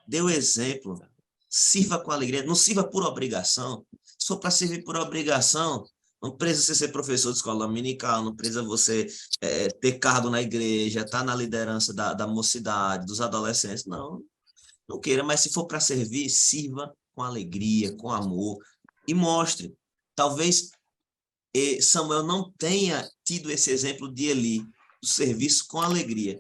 Dê o exemplo. Sirva com alegria. Não sirva por obrigação. Se for para servir por obrigação, não precisa você ser professor de escola dominical, não precisa você ter cargo na igreja, estar na liderança da mocidade, dos adolescentes. Não, não queira, mas se for para servir, sirva com alegria, com amor e mostre. Talvez Samuel não tenha tido esse exemplo de Eli, do serviço com alegria.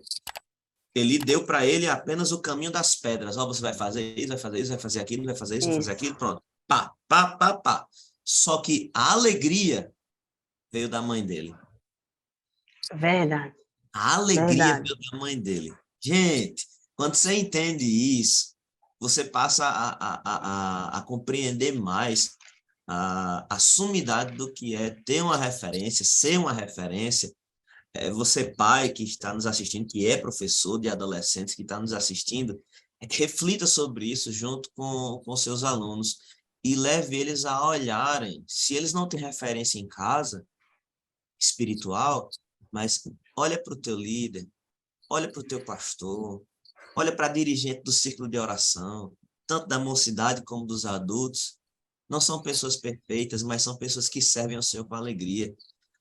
Eli deu para ele apenas o caminho das pedras. Ó, você vai fazer isso, vai fazer isso, vai fazer aquilo, vai fazer isso, vai fazer aquilo, pronto. Pá, pá, pá, pá. Só que a alegria veio da mãe dele. Verdade, A alegria verdade. veio da mãe dele. Gente, quando você entende isso, você passa a compreender mais a sumidade do que é ter uma referência, ser uma referência. Você, pai, que está nos assistindo, que é professor de adolescentes, que está nos assistindo, reflita sobre isso junto com seus alunos e leve eles a olharem. Se eles não têm referência em casa, espiritual, mas olha para o teu líder, olha para o teu pastor, olha para a dirigente do círculo de oração, tanto da mocidade como dos adultos. Não são pessoas perfeitas, mas são pessoas que servem ao Senhor com alegria.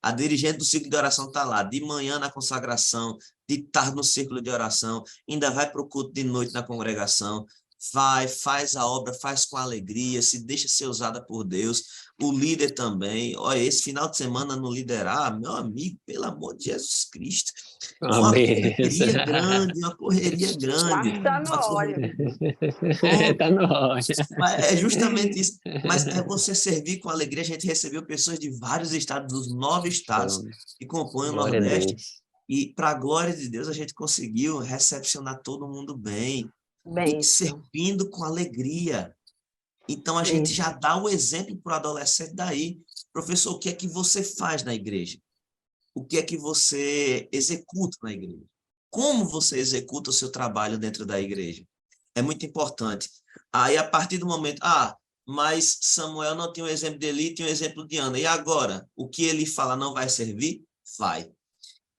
A dirigente do círculo de oração está lá, de manhã na consagração, de tarde no círculo de oração, ainda vai para o culto de noite na congregação, vai, faz a obra, faz com alegria, se deixa ser usada por Deus. O líder também. Olha, esse final de semana no liderar, meu amigo, pelo amor de Jesus Cristo, Uma uma benção. correria grande, uma correria grande. Marcos está no Uma óleo. correria. Oh, Tá no ódio. é justamente isso. Mas é você servir com alegria. A gente recebeu pessoas de vários estados, dos 9 estados que compõem o Glória a Nordeste, Deus. e para a glória de Deus a gente conseguiu recepcionar todo mundo bem e Bênção. servindo com alegria. Então a gente Isso. já dá o exemplo para o adolescente daí. Professor, o que é que você faz na igreja? O que é que você executa na igreja? Como você executa o seu trabalho dentro da igreja? É muito importante. Aí, a partir do momento, mas Samuel não tinha um exemplo de Eli, tinha um exemplo de Ana. E agora, o que ele fala não vai servir? Vai.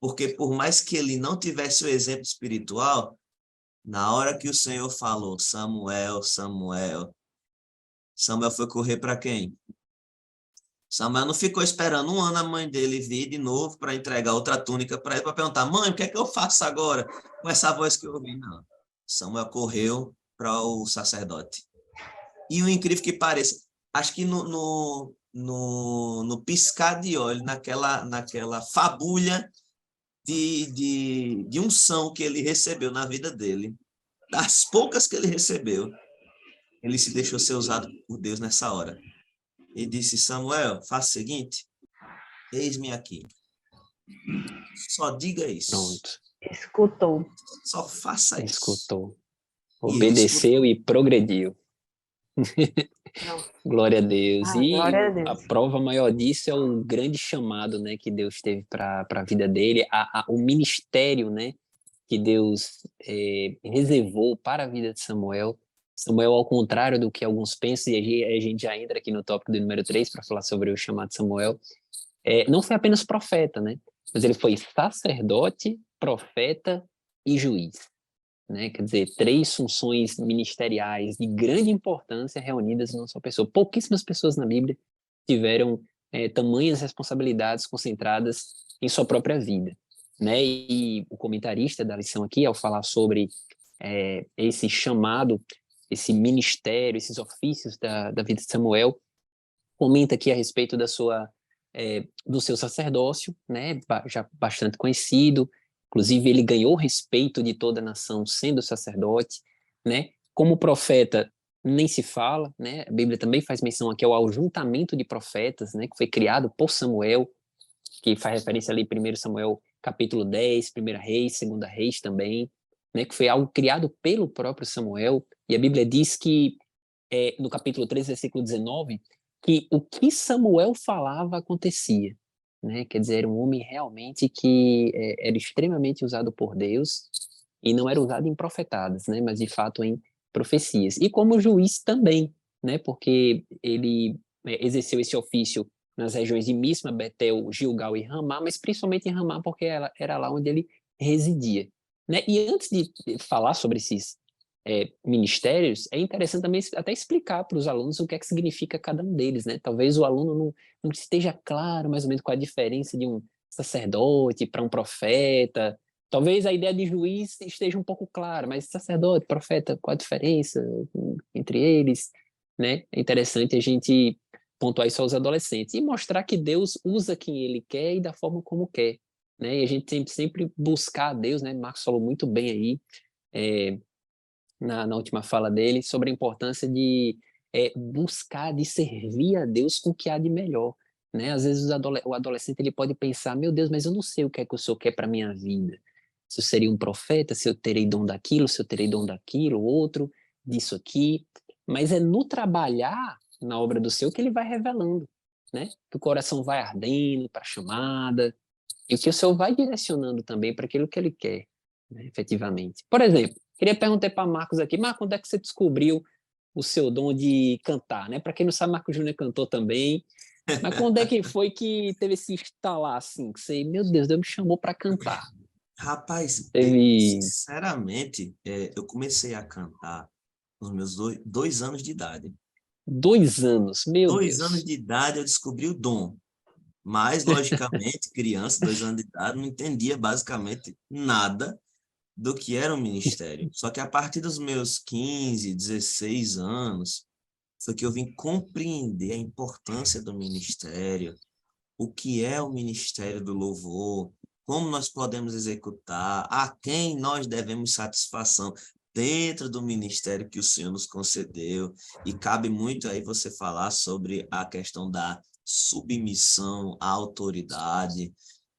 Porque por mais que ele não tivesse o exemplo espiritual, Na hora que o Senhor falou, Samuel, Samuel, Samuel foi correr para quem? Samuel não ficou esperando um ano a mãe dele vir de novo para entregar outra túnica para ele, para perguntar, mãe, o que é que eu faço agora com essa voz que eu ouvi? Não. Samuel correu para o sacerdote. E o incrível que pareça, acho que no piscar de olho, naquela fagulha de unção que ele recebeu na vida dele, das poucas que ele recebeu, ele se deixou ser usado por Deus nessa hora. E disse, Samuel, faça o seguinte, eis-me aqui. Só diga isso. Pronto. Escutou. Só faça isso. Escutou. E Obedeceu e progrediu. Não. Glória a Deus. Ah, E glória a Deus. a prova maior disso é o grande chamado, né, que Deus teve para a vida dele, o ministério, né, que Deus reservou para a vida de Samuel. Samuel, ao contrário do que alguns pensam, e a gente já entra aqui no tópico do número 3 para falar sobre o chamado de Samuel, não foi apenas profeta, né, mas ele foi sacerdote, profeta e juiz. Né? Quer dizer, 3 funções ministeriais de grande importância reunidas numa só pessoa. Pouquíssimas pessoas na Bíblia tiveram tamanhas responsabilidades concentradas em sua própria vida. Né? E o comentarista da lição aqui, ao falar sobre esse chamado, esse ministério, esses ofícios da vida de Samuel, comenta aqui a respeito do seu sacerdócio, né? Já bastante conhecido. Inclusive, ele ganhou o respeito de toda a nação sendo sacerdote, né? Como profeta, nem se fala, né? A Bíblia também faz menção aqui ao ajuntamento de profetas, né? Que foi criado por Samuel, que faz referência ali em 1 Samuel capítulo 10, 1 Reis, 2 Reis também, né? Que foi algo criado pelo próprio Samuel. E a Bíblia diz que, no capítulo 3, versículo 19, que o que Samuel falava acontecia. Né? Quer dizer, era um homem realmente que era extremamente usado por Deus e não era usado em profetadas, né? Mas de fato em profecias. E como juiz também, né? Porque ele exerceu esse ofício nas regiões de Misma, Betel, Gilgal e Ramá, mas principalmente em Ramá porque era lá onde ele residia. Né? E antes de falar sobre esses ministérios, é interessante também até explicar para os alunos o que é que significa cada um deles, né? Talvez o aluno não esteja claro mais ou menos qual a diferença de um sacerdote para um profeta. Talvez a ideia de juiz esteja um pouco clara, mas sacerdote, profeta, qual a diferença entre eles, né? É interessante a gente pontuar isso aos adolescentes e mostrar que Deus usa quem Ele quer e da forma como quer, né? E a gente sempre buscar a Deus, né? Marcos falou muito bem aí, na última fala dele, sobre a importância de buscar, de servir a Deus com o que há de melhor. Né? Às vezes o adolescente ele pode pensar, meu Deus, mas eu não sei o que é que o Senhor quer para a minha vida. Se eu seria um profeta, se eu terei dom daquilo, se eu terei dom daquilo, outro, disso aqui. Mas é no trabalhar na obra do Senhor que ele vai revelando. Né? Que o coração vai ardendo para a chamada, e que o Senhor vai direcionando também para aquilo que ele quer, né, efetivamente. Por exemplo, queria perguntar para Marcos aqui, Marcos, onde é que você descobriu o seu dom de cantar, né? Para quem não sabe, Marcos Júnior é cantor também, mas quando é que foi que teve esse estalar assim, que você, meu Deus me chamou para cantar? Rapaz, Teve sinceramente, eu comecei a cantar nos meus 2 anos de idade. 2 anos, meu 2 Deus. anos de idade eu descobri o dom. Mas, logicamente, criança, 2 anos de idade, não entendia basicamente nada do que era o ministério. Só que a partir dos meus 15, 16 anos, foi que eu vim compreender a importância do ministério, o que é o ministério do louvor, como nós podemos executar, a quem nós devemos satisfação dentro do ministério que o Senhor nos concedeu. E cabe muito aí você falar sobre a questão da submissão à autoridade.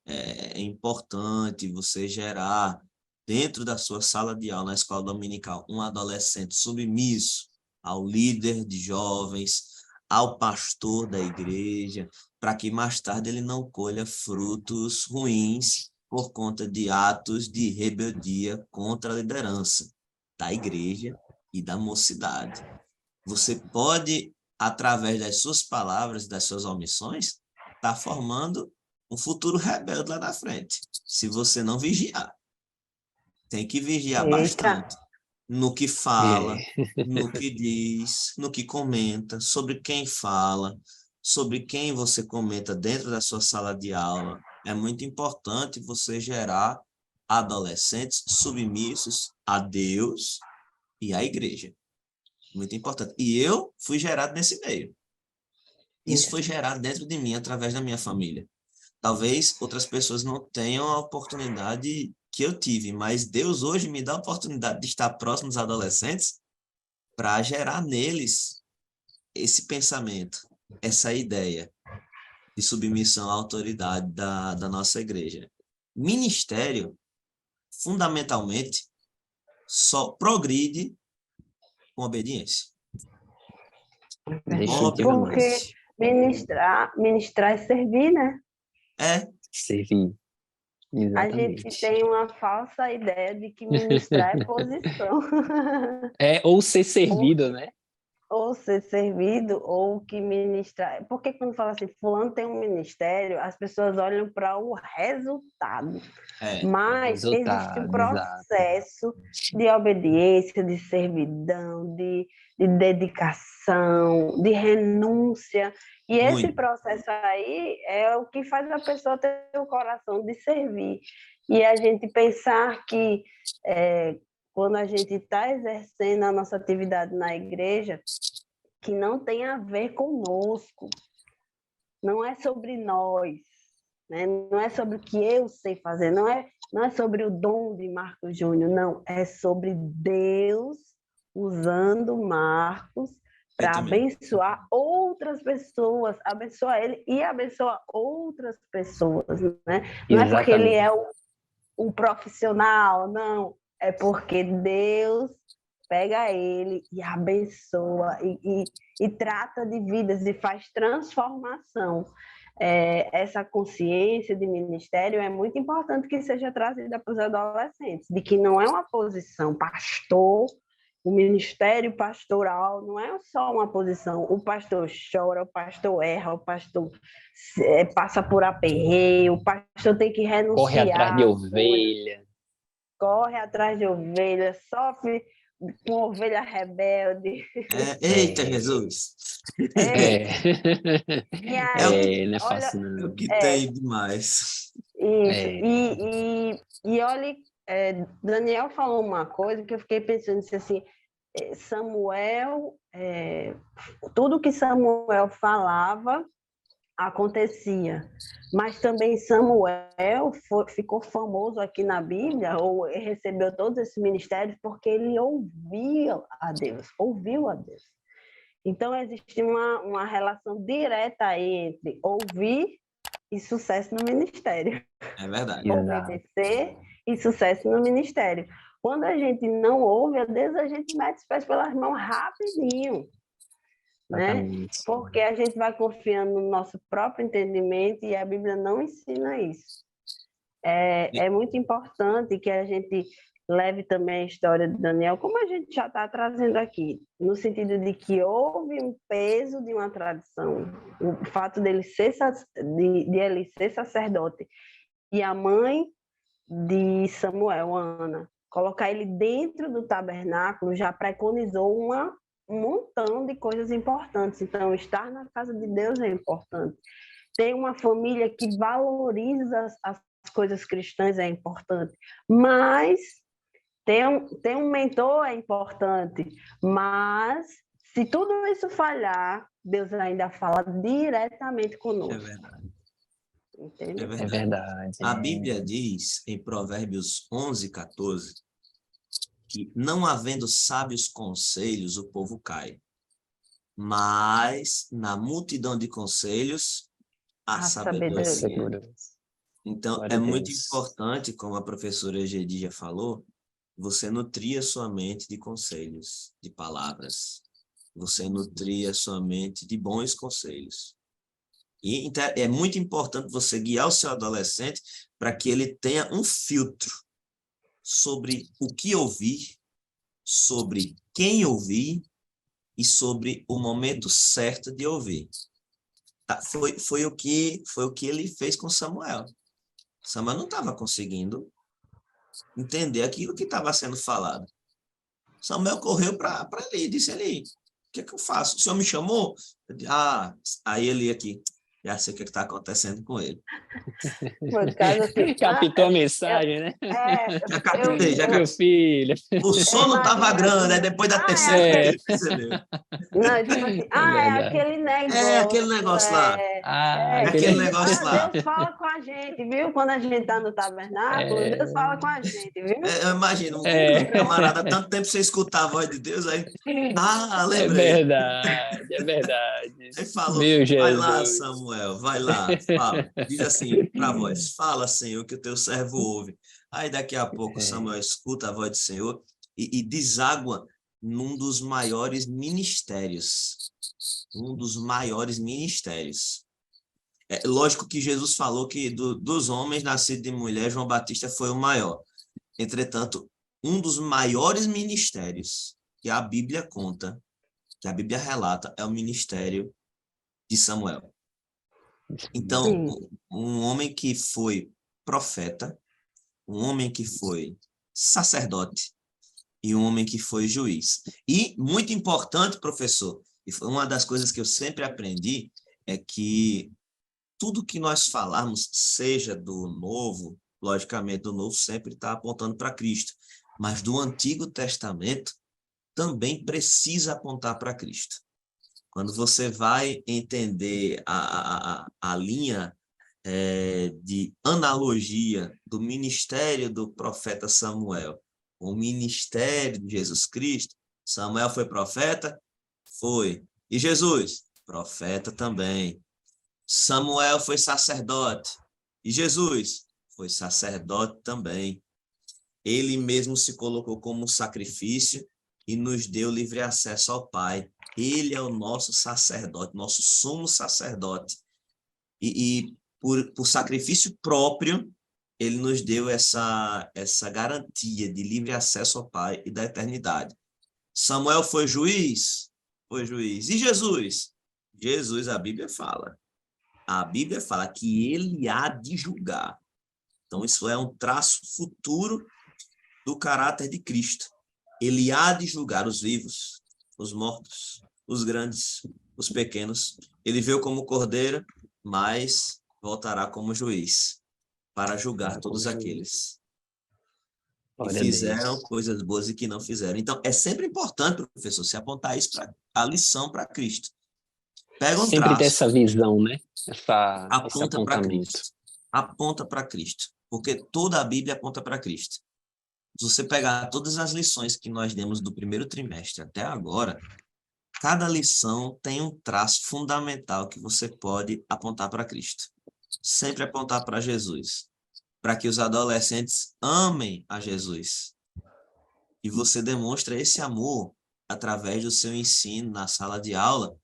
É importante você gerar dentro da sua sala de aula, na escola dominical, um adolescente submisso ao líder de jovens, ao pastor da igreja, para que mais tarde ele não colha frutos ruins por conta de atos de rebeldia contra a liderança da igreja e da mocidade. Você pode, através das suas palavras, das suas omissões, estar formando um futuro rebelde lá na frente, se você não vigiar. Tem que vigiar Eita. bastante. no que fala, É. no que diz, no que comenta, sobre quem fala, sobre quem você comenta dentro da sua sala de aula. É muito importante você gerar adolescentes submissos a Deus e à igreja. Muito importante. E eu fui gerado nesse meio. Isso foi gerado dentro de mim através da minha família. Talvez outras pessoas não tenham a oportunidade que eu tive, mas Deus hoje me dá a oportunidade de estar próximo dos adolescentes para gerar neles esse pensamento, essa ideia de submissão à autoridade da nossa igreja. Ministério, fundamentalmente, só progride com obediência. Porque Definitivamente. ministrar é servir, né? É, Servir. A gente Exatamente. tem uma falsa ideia de que ministrar é posição. Ou ser servido, né? Ou ser servido, ou que ministrar. Porque quando fala assim, fulano tem um ministério, as pessoas olham para o resultado. Mas existe um Resultado, exato. processo de obediência, de servidão, de dedicação, de renúncia. E esse muito. processo aí é o que faz a pessoa ter o coração de servir. E a gente pensar que quando a gente está exercendo a nossa atividade na igreja, que não tem a ver conosco, não é sobre nós, né? Não é sobre o que eu sei fazer, não é sobre o dom de Marcos Júnior, não, é sobre Deus usando Marcos para abençoar outras pessoas, abençoar ele e abençoar outras pessoas, né? Não é porque ele é o profissional, não, é porque Deus pega ele e abençoa e trata de vidas e faz transformação. Essa consciência de ministério é muito importante que seja trazida para os adolescentes, de que não é uma posição pastor, o ministério pastoral não é só uma posição. O pastor chora, o pastor erra, o pastor passa por aperreio, o pastor tem que renunciar. Corre atrás de ovelha. Corre atrás de ovelha, sofre com ovelha rebelde. Eita, Jesus! E aí, não é olha, fácil, não. É o que tem demais. isso. E olha, Daniel falou uma coisa que eu fiquei pensando, disse assim, Samuel, tudo que Samuel falava acontecia, mas também Samuel ficou famoso aqui na Bíblia, ou recebeu todos esses ministérios, porque ele ouviu a Deus. Então, existe uma relação direta aí entre ouvir e sucesso no ministério. É verdade. Obedecer e sucesso no ministério. Quando a gente não ouve a Deus, a gente mete os pés pelas mãos rapidinho. Né? Porque a gente vai confiando no nosso próprio entendimento e a Bíblia não ensina isso. É muito importante que a gente leve também a história de Daniel, como a gente já está trazendo aqui, no sentido de que houve um peso de uma tradição, o fato dele de ele ser sacerdote e a mãe de Samuel, Ana, colocar ele dentro do tabernáculo já preconizou um montão de coisas importantes. Então, estar na casa de Deus é importante. Ter uma família que valoriza as coisas cristãs é importante. Mas ter um mentor é importante. Mas, se tudo isso falhar, Deus ainda fala diretamente conosco. É verdade. Entende? É verdade. A Bíblia diz, em Provérbios 11:14, que não havendo sábios conselhos, o povo cai. Mas, na multidão de conselhos, há sabedoria. Então, é muito importante, como a professora Egedi já falou, você nutrir a sua mente de conselhos, de palavras. Você nutrir a sua mente de bons conselhos. E então, é muito importante você guiar o seu adolescente para que ele tenha um filtro sobre o que ouvir, sobre quem ouvir e sobre o momento certo de ouvir. Tá? Foi o que ele fez com Samuel. Samuel não estava conseguindo entender aquilo que estava sendo falado. Samuel correu para Eli, disse: Eli, o que é que eu faço? O senhor me chamou? Aí Eli aqui, já sei o que está acontecendo com ele. Por causa assim, Captou a mensagem, né? Já captei, já Meu captei. filho. O sono estava imagino grande, assim, aí depois da é terceira que ele percebeu. não, tipo assim, É é verdade. aquele É aquele negócio, negócio lá. É aquele Aquele... negócio lá. Deus fala com a gente, viu? Quando a gente está no tabernáculo, Deus É... fala com a gente, viu? Eu imagino, um É... camarada, tanto tempo sem escutar a voz de Deus, aí, É lembrei. verdade, é verdade. Aí falou: Meu vai lá, Jesus. Samuel, vai lá, fala. Diz assim para a voz: fala, Senhor, que o teu servo ouve. Aí daqui a pouco Samuel É, escuta a voz do Senhor e deságua num dos maiores ministérios. Um dos maiores ministérios. É lógico que Jesus falou que dos homens nascidos de mulher, João Batista foi o maior. Entretanto, um dos maiores ministérios que a Bíblia conta, que a Bíblia relata, é o ministério de Samuel. Então, Sim. um homem que foi profeta, um homem que foi sacerdote e um homem que foi juiz. E, muito importante, professor, e foi uma das coisas que eu sempre aprendi, é que tudo que nós falarmos, seja do Novo, logicamente, do Novo sempre está apontando para Cristo, mas do Antigo Testamento também precisa apontar para Cristo. Quando você vai entender a linha de analogia do ministério do profeta Samuel, o ministério de Jesus Cristo, Samuel foi profeta? Foi. E Jesus? Profeta também. Samuel foi sacerdote. E Jesus foi sacerdote também. Ele mesmo se colocou como sacrifício e nos deu livre acesso ao Pai. Ele é o nosso sacerdote, nosso sumo sacerdote. E por sacrifício próprio, ele nos deu essa garantia de livre acesso ao Pai e da eternidade. Samuel foi juiz? Foi juiz. E Jesus? Jesus, a Bíblia fala. A Bíblia fala que ele há de julgar. Então, isso é um traço futuro do caráter de Cristo. Ele há de julgar os vivos, os mortos, os grandes, os pequenos. Ele veio como cordeiro, mas voltará como juiz para julgar todos aqueles que glória a fizeram Deus. coisas boas e que não fizeram. Então, é sempre importante, professor, se apontar isso para a lição para Cristo. Pega um Sempre ter traço, essa visão, né? Esse aponta para apontamento. Cristo. Aponta para Cristo. Porque toda a Bíblia aponta para Cristo. Se você pegar todas as lições que nós demos do primeiro trimestre até agora, cada lição tem um traço fundamental que você pode apontar para Cristo. Sempre apontar para Jesus. Para que os adolescentes amem a Jesus. E você demonstra esse amor através do seu ensino na sala de aula,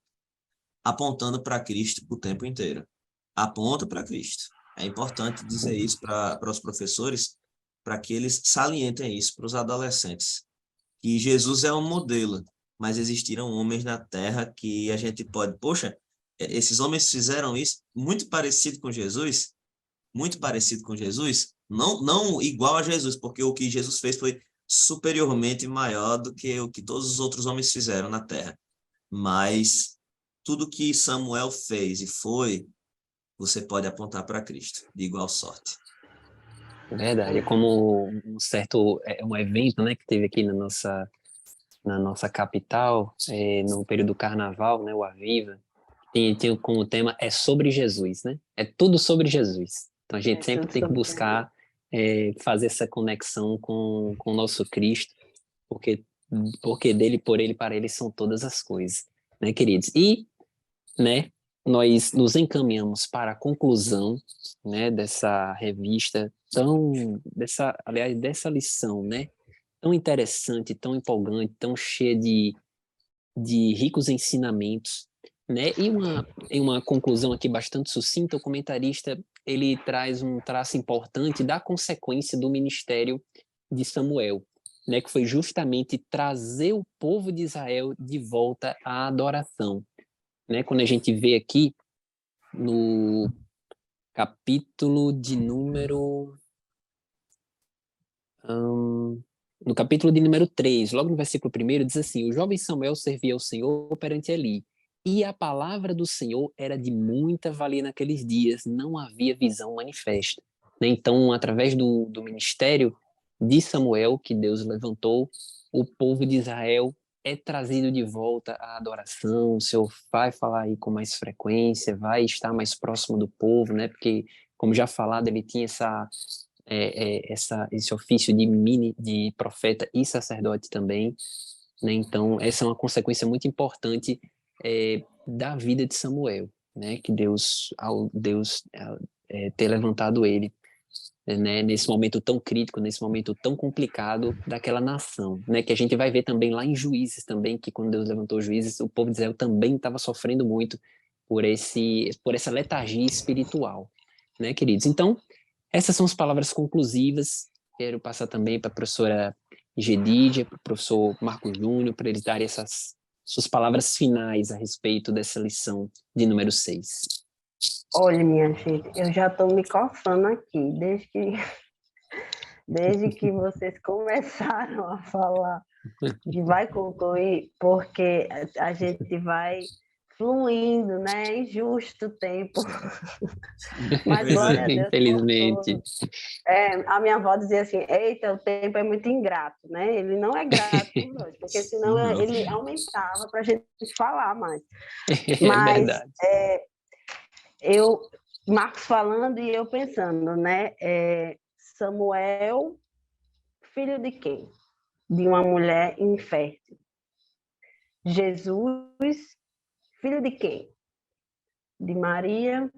apontando para Cristo o tempo inteiro. Aponta para Cristo. É importante dizer isso para os professores, para que eles salientem isso para os adolescentes. Que Jesus é um modelo, mas existiram homens na Terra que a gente pode... Poxa, esses homens fizeram isso muito parecido com Jesus, não igual a Jesus, porque o que Jesus fez foi superiormente maior do que o que todos os outros homens fizeram na Terra. Mas tudo que Samuel fez e foi, você pode apontar para Cristo, de igual sorte. É verdade. É como um evento, né, que teve aqui na nossa capital, no período do carnaval, né, o Aviva. Tem como tema é sobre Jesus, né? É tudo sobre Jesus. Então a gente É sempre tudo tem que sobre Jesus. buscar fazer essa conexão com o nosso Cristo, porque, porque dele, por ele, para ele são todas as coisas, né, queridos? E, né, nós nos encaminhamos para a conclusão, né, dessa revista aliás, dessa lição, né, tão interessante, tão empolgante, tão cheia de ricos ensinamentos, né? Em uma conclusão aqui bastante sucinta, o comentarista ele traz um traço importante da consequência do ministério de Samuel, né? Que foi justamente trazer o povo de Israel de volta à adoração, né? Quando a gente vê aqui no capítulo de número no capítulo de número 3, logo no versículo 1, diz assim: o jovem Samuel servia ao Senhor perante Eli, e a palavra do Senhor era de muita valia naqueles dias, não havia visão manifesta. Né? Então, através do ministério de Samuel, que Deus levantou, o povo de Israel é trazido de volta à adoração. O Senhor vai falar aí com mais frequência, vai estar mais próximo do povo, né? Porque, como já falado, ele tinha esse ofício de profeta e sacerdote também, né? Então, essa é uma consequência muito importante da vida de Samuel, né? Que Deus ter levantado ele, né? Nesse momento tão crítico, nesse momento tão complicado daquela nação, né? Que a gente vai ver também lá em Juízes também, que quando Deus levantou Juízes, o povo de Israel também estava sofrendo muito por essa letargia espiritual, né, queridos? Então, essas são as palavras conclusivas. Quero passar também para a professora Gedídia, para o professor Marco Júnior, para eles darem essas suas palavras finais a respeito dessa lição de número 6. Olha, minha gente, eu já estou me coçando aqui, desde que vocês começaram a falar que vai concluir, porque a gente vai fluindo, né? É injusto o tempo. Mas glória a Deus por Infelizmente. tudo. A minha avó dizia assim: eita, o tempo é muito ingrato, né? Ele não é grato por nós, porque senão ele aumentava para a gente falar mais. Mas verdade. Marcos falando e eu pensando, né? Samuel, filho de quem? De uma mulher infértil. Jesus, filho de quem? De Maria,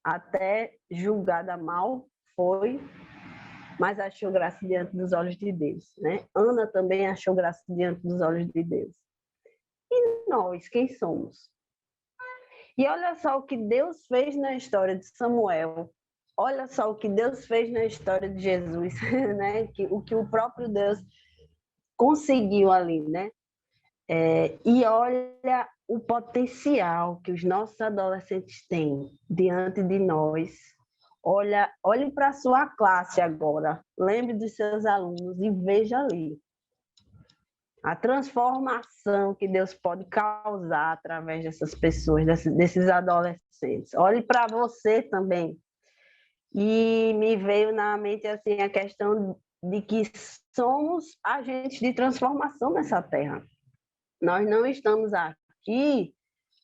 até julgada mal, foi, mas achou graça diante dos olhos de Deus, né? Ana também achou graça diante dos olhos de Deus. E nós, quem somos? E olha só o que Deus fez na história de Samuel. Olha só o que Deus fez na história de Jesus, né? O que o próprio Deus conseguiu ali, né? E olha o potencial que os nossos adolescentes têm diante de nós. Olhe para a sua classe agora, lembre dos seus alunos e veja ali a transformação que Deus pode causar através dessas pessoas, desses adolescentes. Olhe para você também. E me veio na mente assim a questão de que somos agentes de transformação nessa terra. Nós não estamos aqui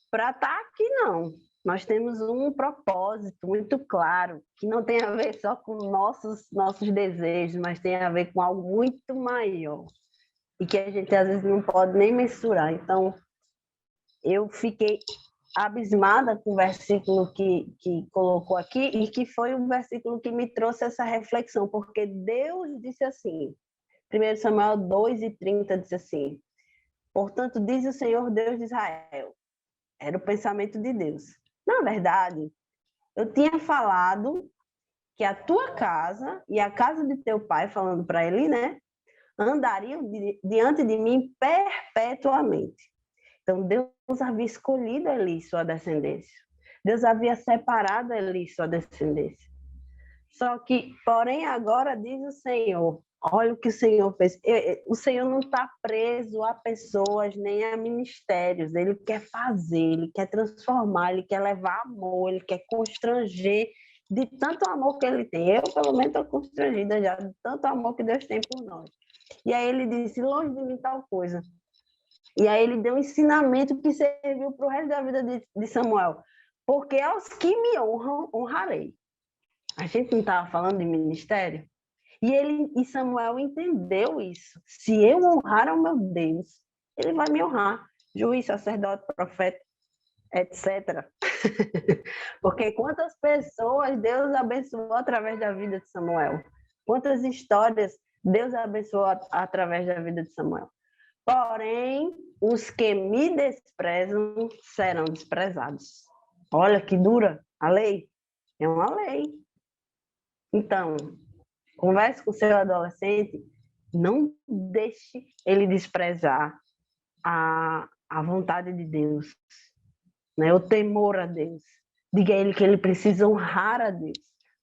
para estar aqui, não. Nós temos um propósito muito claro, que não tem a ver só com nossos desejos, mas tem a ver com algo muito maior. E que a gente, às vezes, não pode nem mensurar. Então, eu fiquei abismada com o versículo que colocou aqui e que foi o versículo que me trouxe essa reflexão, porque Deus disse assim, 1 Samuel 2:30 diz assim: portanto, diz o Senhor Deus de Israel. Era o pensamento de Deus. Na verdade, eu tinha falado que a tua casa e a casa de teu pai, falando para ele, né, andariam diante de mim perpetuamente. Então, Deus havia escolhido Eli, sua descendência. Deus havia separado Eli, sua descendência. Só que, porém, agora diz o Senhor, olha o que o Senhor fez. O Senhor não está preso a pessoas nem a ministérios. Ele quer fazer, ele quer transformar, ele quer levar amor, ele quer constranger de tanto amor que ele tem. Eu, pelo menos, estou constrangida já de tanto amor que Deus tem por nós. E aí ele disse, longe de mim tal coisa. E aí ele deu um ensinamento que serviu para o resto da vida de Samuel. Porque aos que me honram, honrarei. A gente não estava falando de ministério? E Samuel entendeu isso. Se eu honrar ao meu Deus, ele vai me honrar. Juiz, sacerdote, profeta, etc. Porque quantas pessoas Deus abençoou através da vida de Samuel? Quantas histórias Deus abençoou através da vida de Samuel? Porém, os que me desprezam serão desprezados. Olha que dura a lei. É uma lei. Então, converse com o seu adolescente, não deixe ele desprezar a vontade de Deus, né? O temor a Deus. Diga a ele que ele precisa honrar a Deus,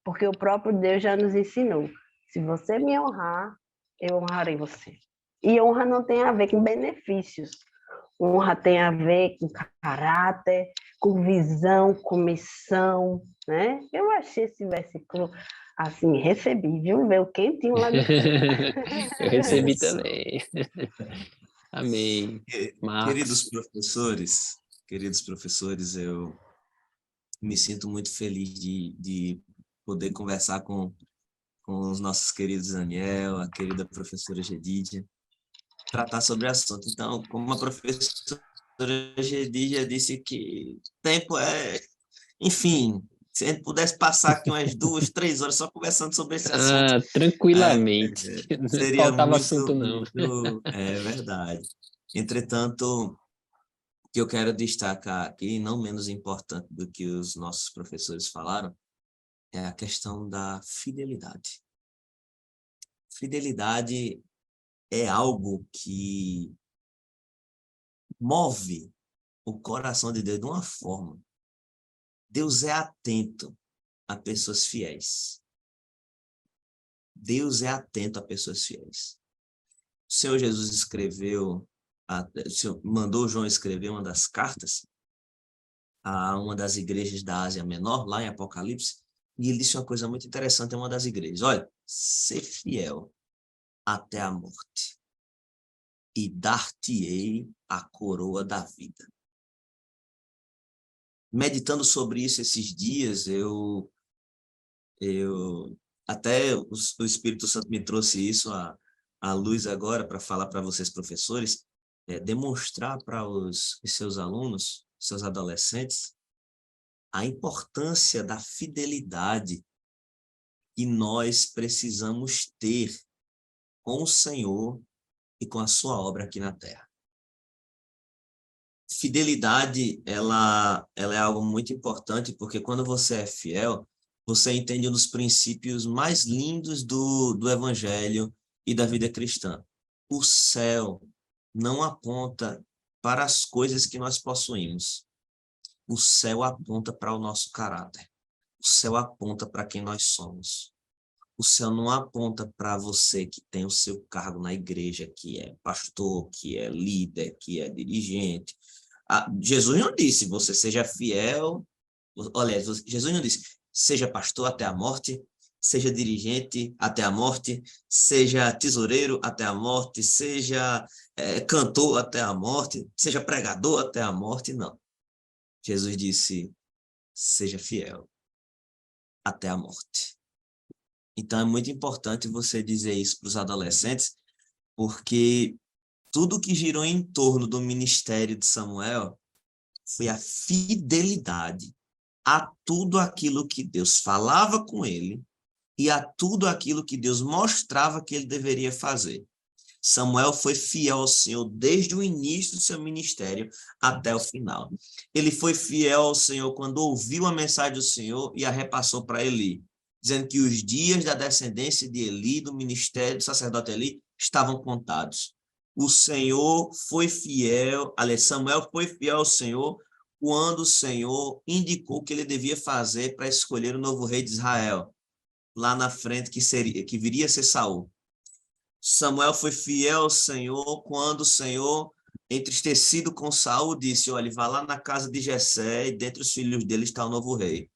porque o próprio Deus já nos ensinou. Se você me honrar, eu honrarei você. E honra não tem a ver com benefícios. Honra tem a ver com caráter, com visão, com missão, né? Eu achei esse versículo assim, recebi, viu? Veio quentinho lá de Eu recebi Isso. também. Amém. Queridos Marcos. professores, eu me sinto muito feliz de poder conversar com os nossos queridos Daniel, a querida professora Gedidia, tratar sobre o assunto. Então, como a professora Gedidia disse que tempo é... Enfim, se a gente pudesse passar aqui umas 2, 3 horas só conversando sobre esse assunto, Ah, tranquilamente. Não seria faltava muito, assunto, não. muito... É verdade. Entretanto, o que eu quero destacar aqui, não menos importante do que os nossos professores falaram, é a questão da fidelidade. Fidelidade é algo que move o coração de Deus de uma forma. Deus é atento a pessoas fiéis. Deus é atento a pessoas fiéis. O Senhor Jesus o Senhor mandou João escrever uma das cartas a uma das igrejas da Ásia Menor, lá em Apocalipse, e ele disse uma coisa muito interessante em uma das igrejas. Olha, ser fiel até a morte, e dar-te-ei a coroa da vida. Meditando sobre isso esses dias, até o Espírito Santo me trouxe isso à luz agora para falar para vocês, professores, demonstrar para os seus alunos, seus adolescentes, a importância da fidelidade que nós precisamos ter com o Senhor e com a sua obra aqui na Terra. Fidelidade, ela é algo muito importante, porque quando você é fiel, você entende um dos princípios mais lindos do Evangelho e da vida cristã. O céu não aponta para as coisas que nós possuímos. O céu aponta para o nosso caráter. O céu aponta para quem nós somos. O céu não aponta para você que tem o seu cargo na igreja, que é pastor, que é líder, que é dirigente. Jesus não disse, você seja fiel. Olha, Jesus não disse, seja pastor até a morte, seja dirigente até a morte, seja tesoureiro até a morte, seja cantor até a morte, seja pregador até a morte. Não. Jesus disse, seja fiel até a morte. Então, é muito importante você dizer isso para os adolescentes, porque tudo que girou em torno do ministério de Samuel foi a fidelidade a tudo aquilo que Deus falava com ele e a tudo aquilo que Deus mostrava que ele deveria fazer. Samuel foi fiel ao Senhor desde o início do seu ministério até o final. Ele foi fiel ao Senhor quando ouviu a mensagem do Senhor e a repassou para Eli, dizendo que os dias da descendência de Eli, do ministério do sacerdote Eli, estavam contados. O Senhor foi fiel, Samuel foi fiel ao Senhor quando o Senhor indicou que ele devia fazer para escolher o novo rei de Israel, lá na frente que viria a ser Saul. Samuel foi fiel ao Senhor quando o Senhor, entristecido com Saul, disse, olha, vá lá na casa de Jessé e dentre os filhos dele está o novo rei.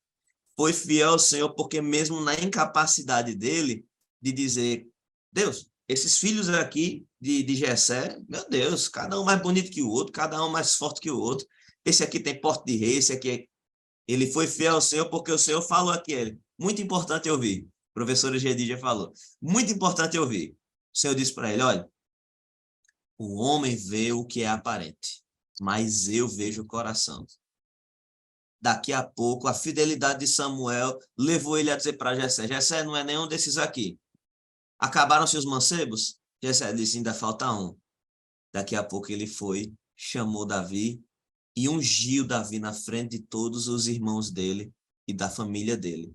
Foi fiel ao Senhor porque mesmo na incapacidade dele de dizer, Deus, esses filhos aqui de Jessé, meu Deus, cada um mais bonito que o outro, cada um mais forte que o outro, esse aqui tem porte de rei, esse aqui... Ele foi fiel ao Senhor porque o Senhor falou aqui, ele. Muito importante ouvir. O professor Gedi já falou. Muito importante ouvir. O Senhor disse para ele, olha, o homem vê o que é aparente, mas eu vejo o coração. Daqui a pouco, a fidelidade de Samuel levou ele a dizer para Jessé, Jessé não é nenhum desses aqui. Acabaram-se os mancebos? Jessé disse, ainda falta um. Daqui a pouco ele foi, chamou Davi e ungiu Davi na frente de todos os irmãos dele e da família dele.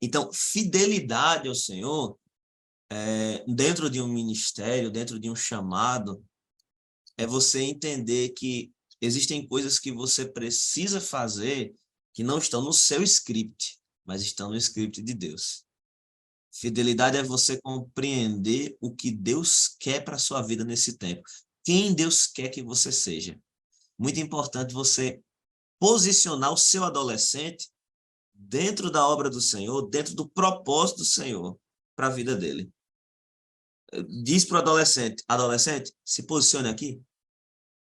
Então, fidelidade ao Senhor, dentro de um ministério, dentro de um chamado, é você entender que existem coisas que você precisa fazer que não estão no seu script, mas estão no script de Deus. Fidelidade é você compreender o que Deus quer para a sua vida nesse tempo. Quem Deus quer que você seja. Muito importante você posicionar o seu adolescente dentro da obra do Senhor, dentro do propósito do Senhor para a vida dele. Diz para o adolescente, se posicione aqui.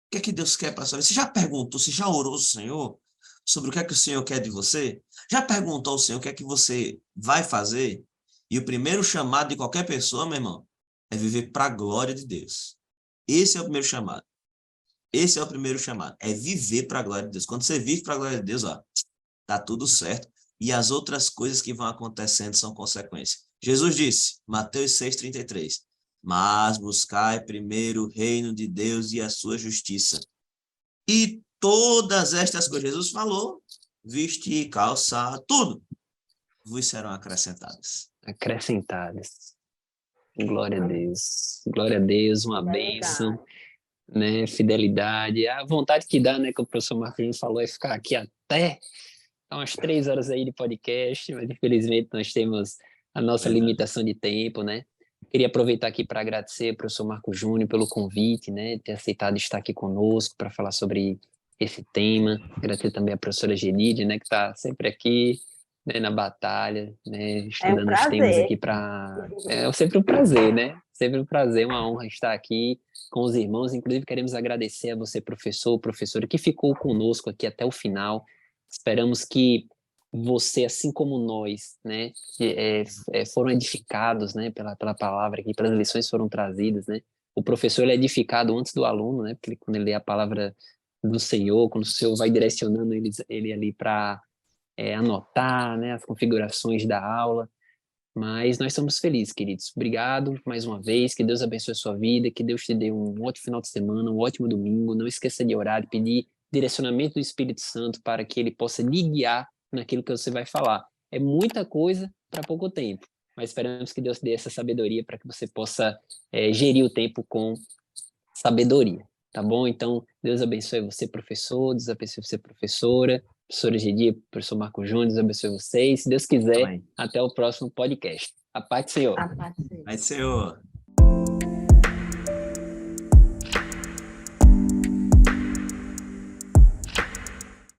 O que é que Deus quer para a sua vida? Você já perguntou, você já orou ao Senhor sobre o que é que o Senhor quer de você? Já perguntou ao Senhor o que é que você vai fazer? E o primeiro chamado de qualquer pessoa, meu irmão, é viver para a glória de Deus. Esse é o primeiro chamado. Esse é o primeiro chamado. É viver para a glória de Deus. Quando você vive para a glória de Deus, ó, tá tudo certo. E as outras coisas que vão acontecendo são consequência. Jesus disse, Mateus 6,33, mas buscai primeiro o reino de Deus e a sua justiça. E todas estas coisas, Jesus falou, vestir, calçar, tudo, vos serão acrescentadas. Acrescentadas. Glória a Deus. Glória a Deus, uma bênção, né? Fidelidade. A vontade que dá, né, que o professor Marquinhos falou, é ficar aqui até umas 3 horas aí de podcast, mas infelizmente nós temos a nossa limitação de tempo, né? Queria aproveitar aqui para agradecer ao professor Marco Júnior pelo convite, né? Ter aceitado estar aqui conosco para falar sobre esse tema. Agradecer também a professora Genide, né? Que está sempre aqui, né, na batalha, né? Estudando os temas aqui para... É sempre um prazer, né? Sempre um prazer, uma honra estar aqui com os irmãos. Inclusive, queremos agradecer a você, professor, professora, que ficou conosco aqui até o final. Esperamos que você, assim como nós, né, foram edificados, né, pela palavra aqui, pelas lições que foram trazidas, né. O professor ele é edificado antes do aluno, né, porque quando ele lê a palavra do Senhor, quando o Senhor vai direcionando ele ali para anotar, né, as configurações da aula. Mas nós estamos felizes, queridos. Obrigado mais uma vez. Que Deus abençoe a sua vida. Que Deus te dê um ótimo final de semana, um ótimo domingo. Não esqueça de orar, de pedir direcionamento do Espírito Santo para que ele possa lhe guiar naquilo que você vai falar. É muita coisa para pouco tempo, mas esperamos que Deus dê essa sabedoria para que você possa gerir o tempo com sabedoria, tá bom? Então, Deus abençoe você, professor. Deus abençoe você, professora. Professora Gedi, professor Marco Júnior, Deus abençoe vocês. Se Deus quiser, até o próximo podcast. A paz do Senhor. A paz do Senhor. Vai, Senhor.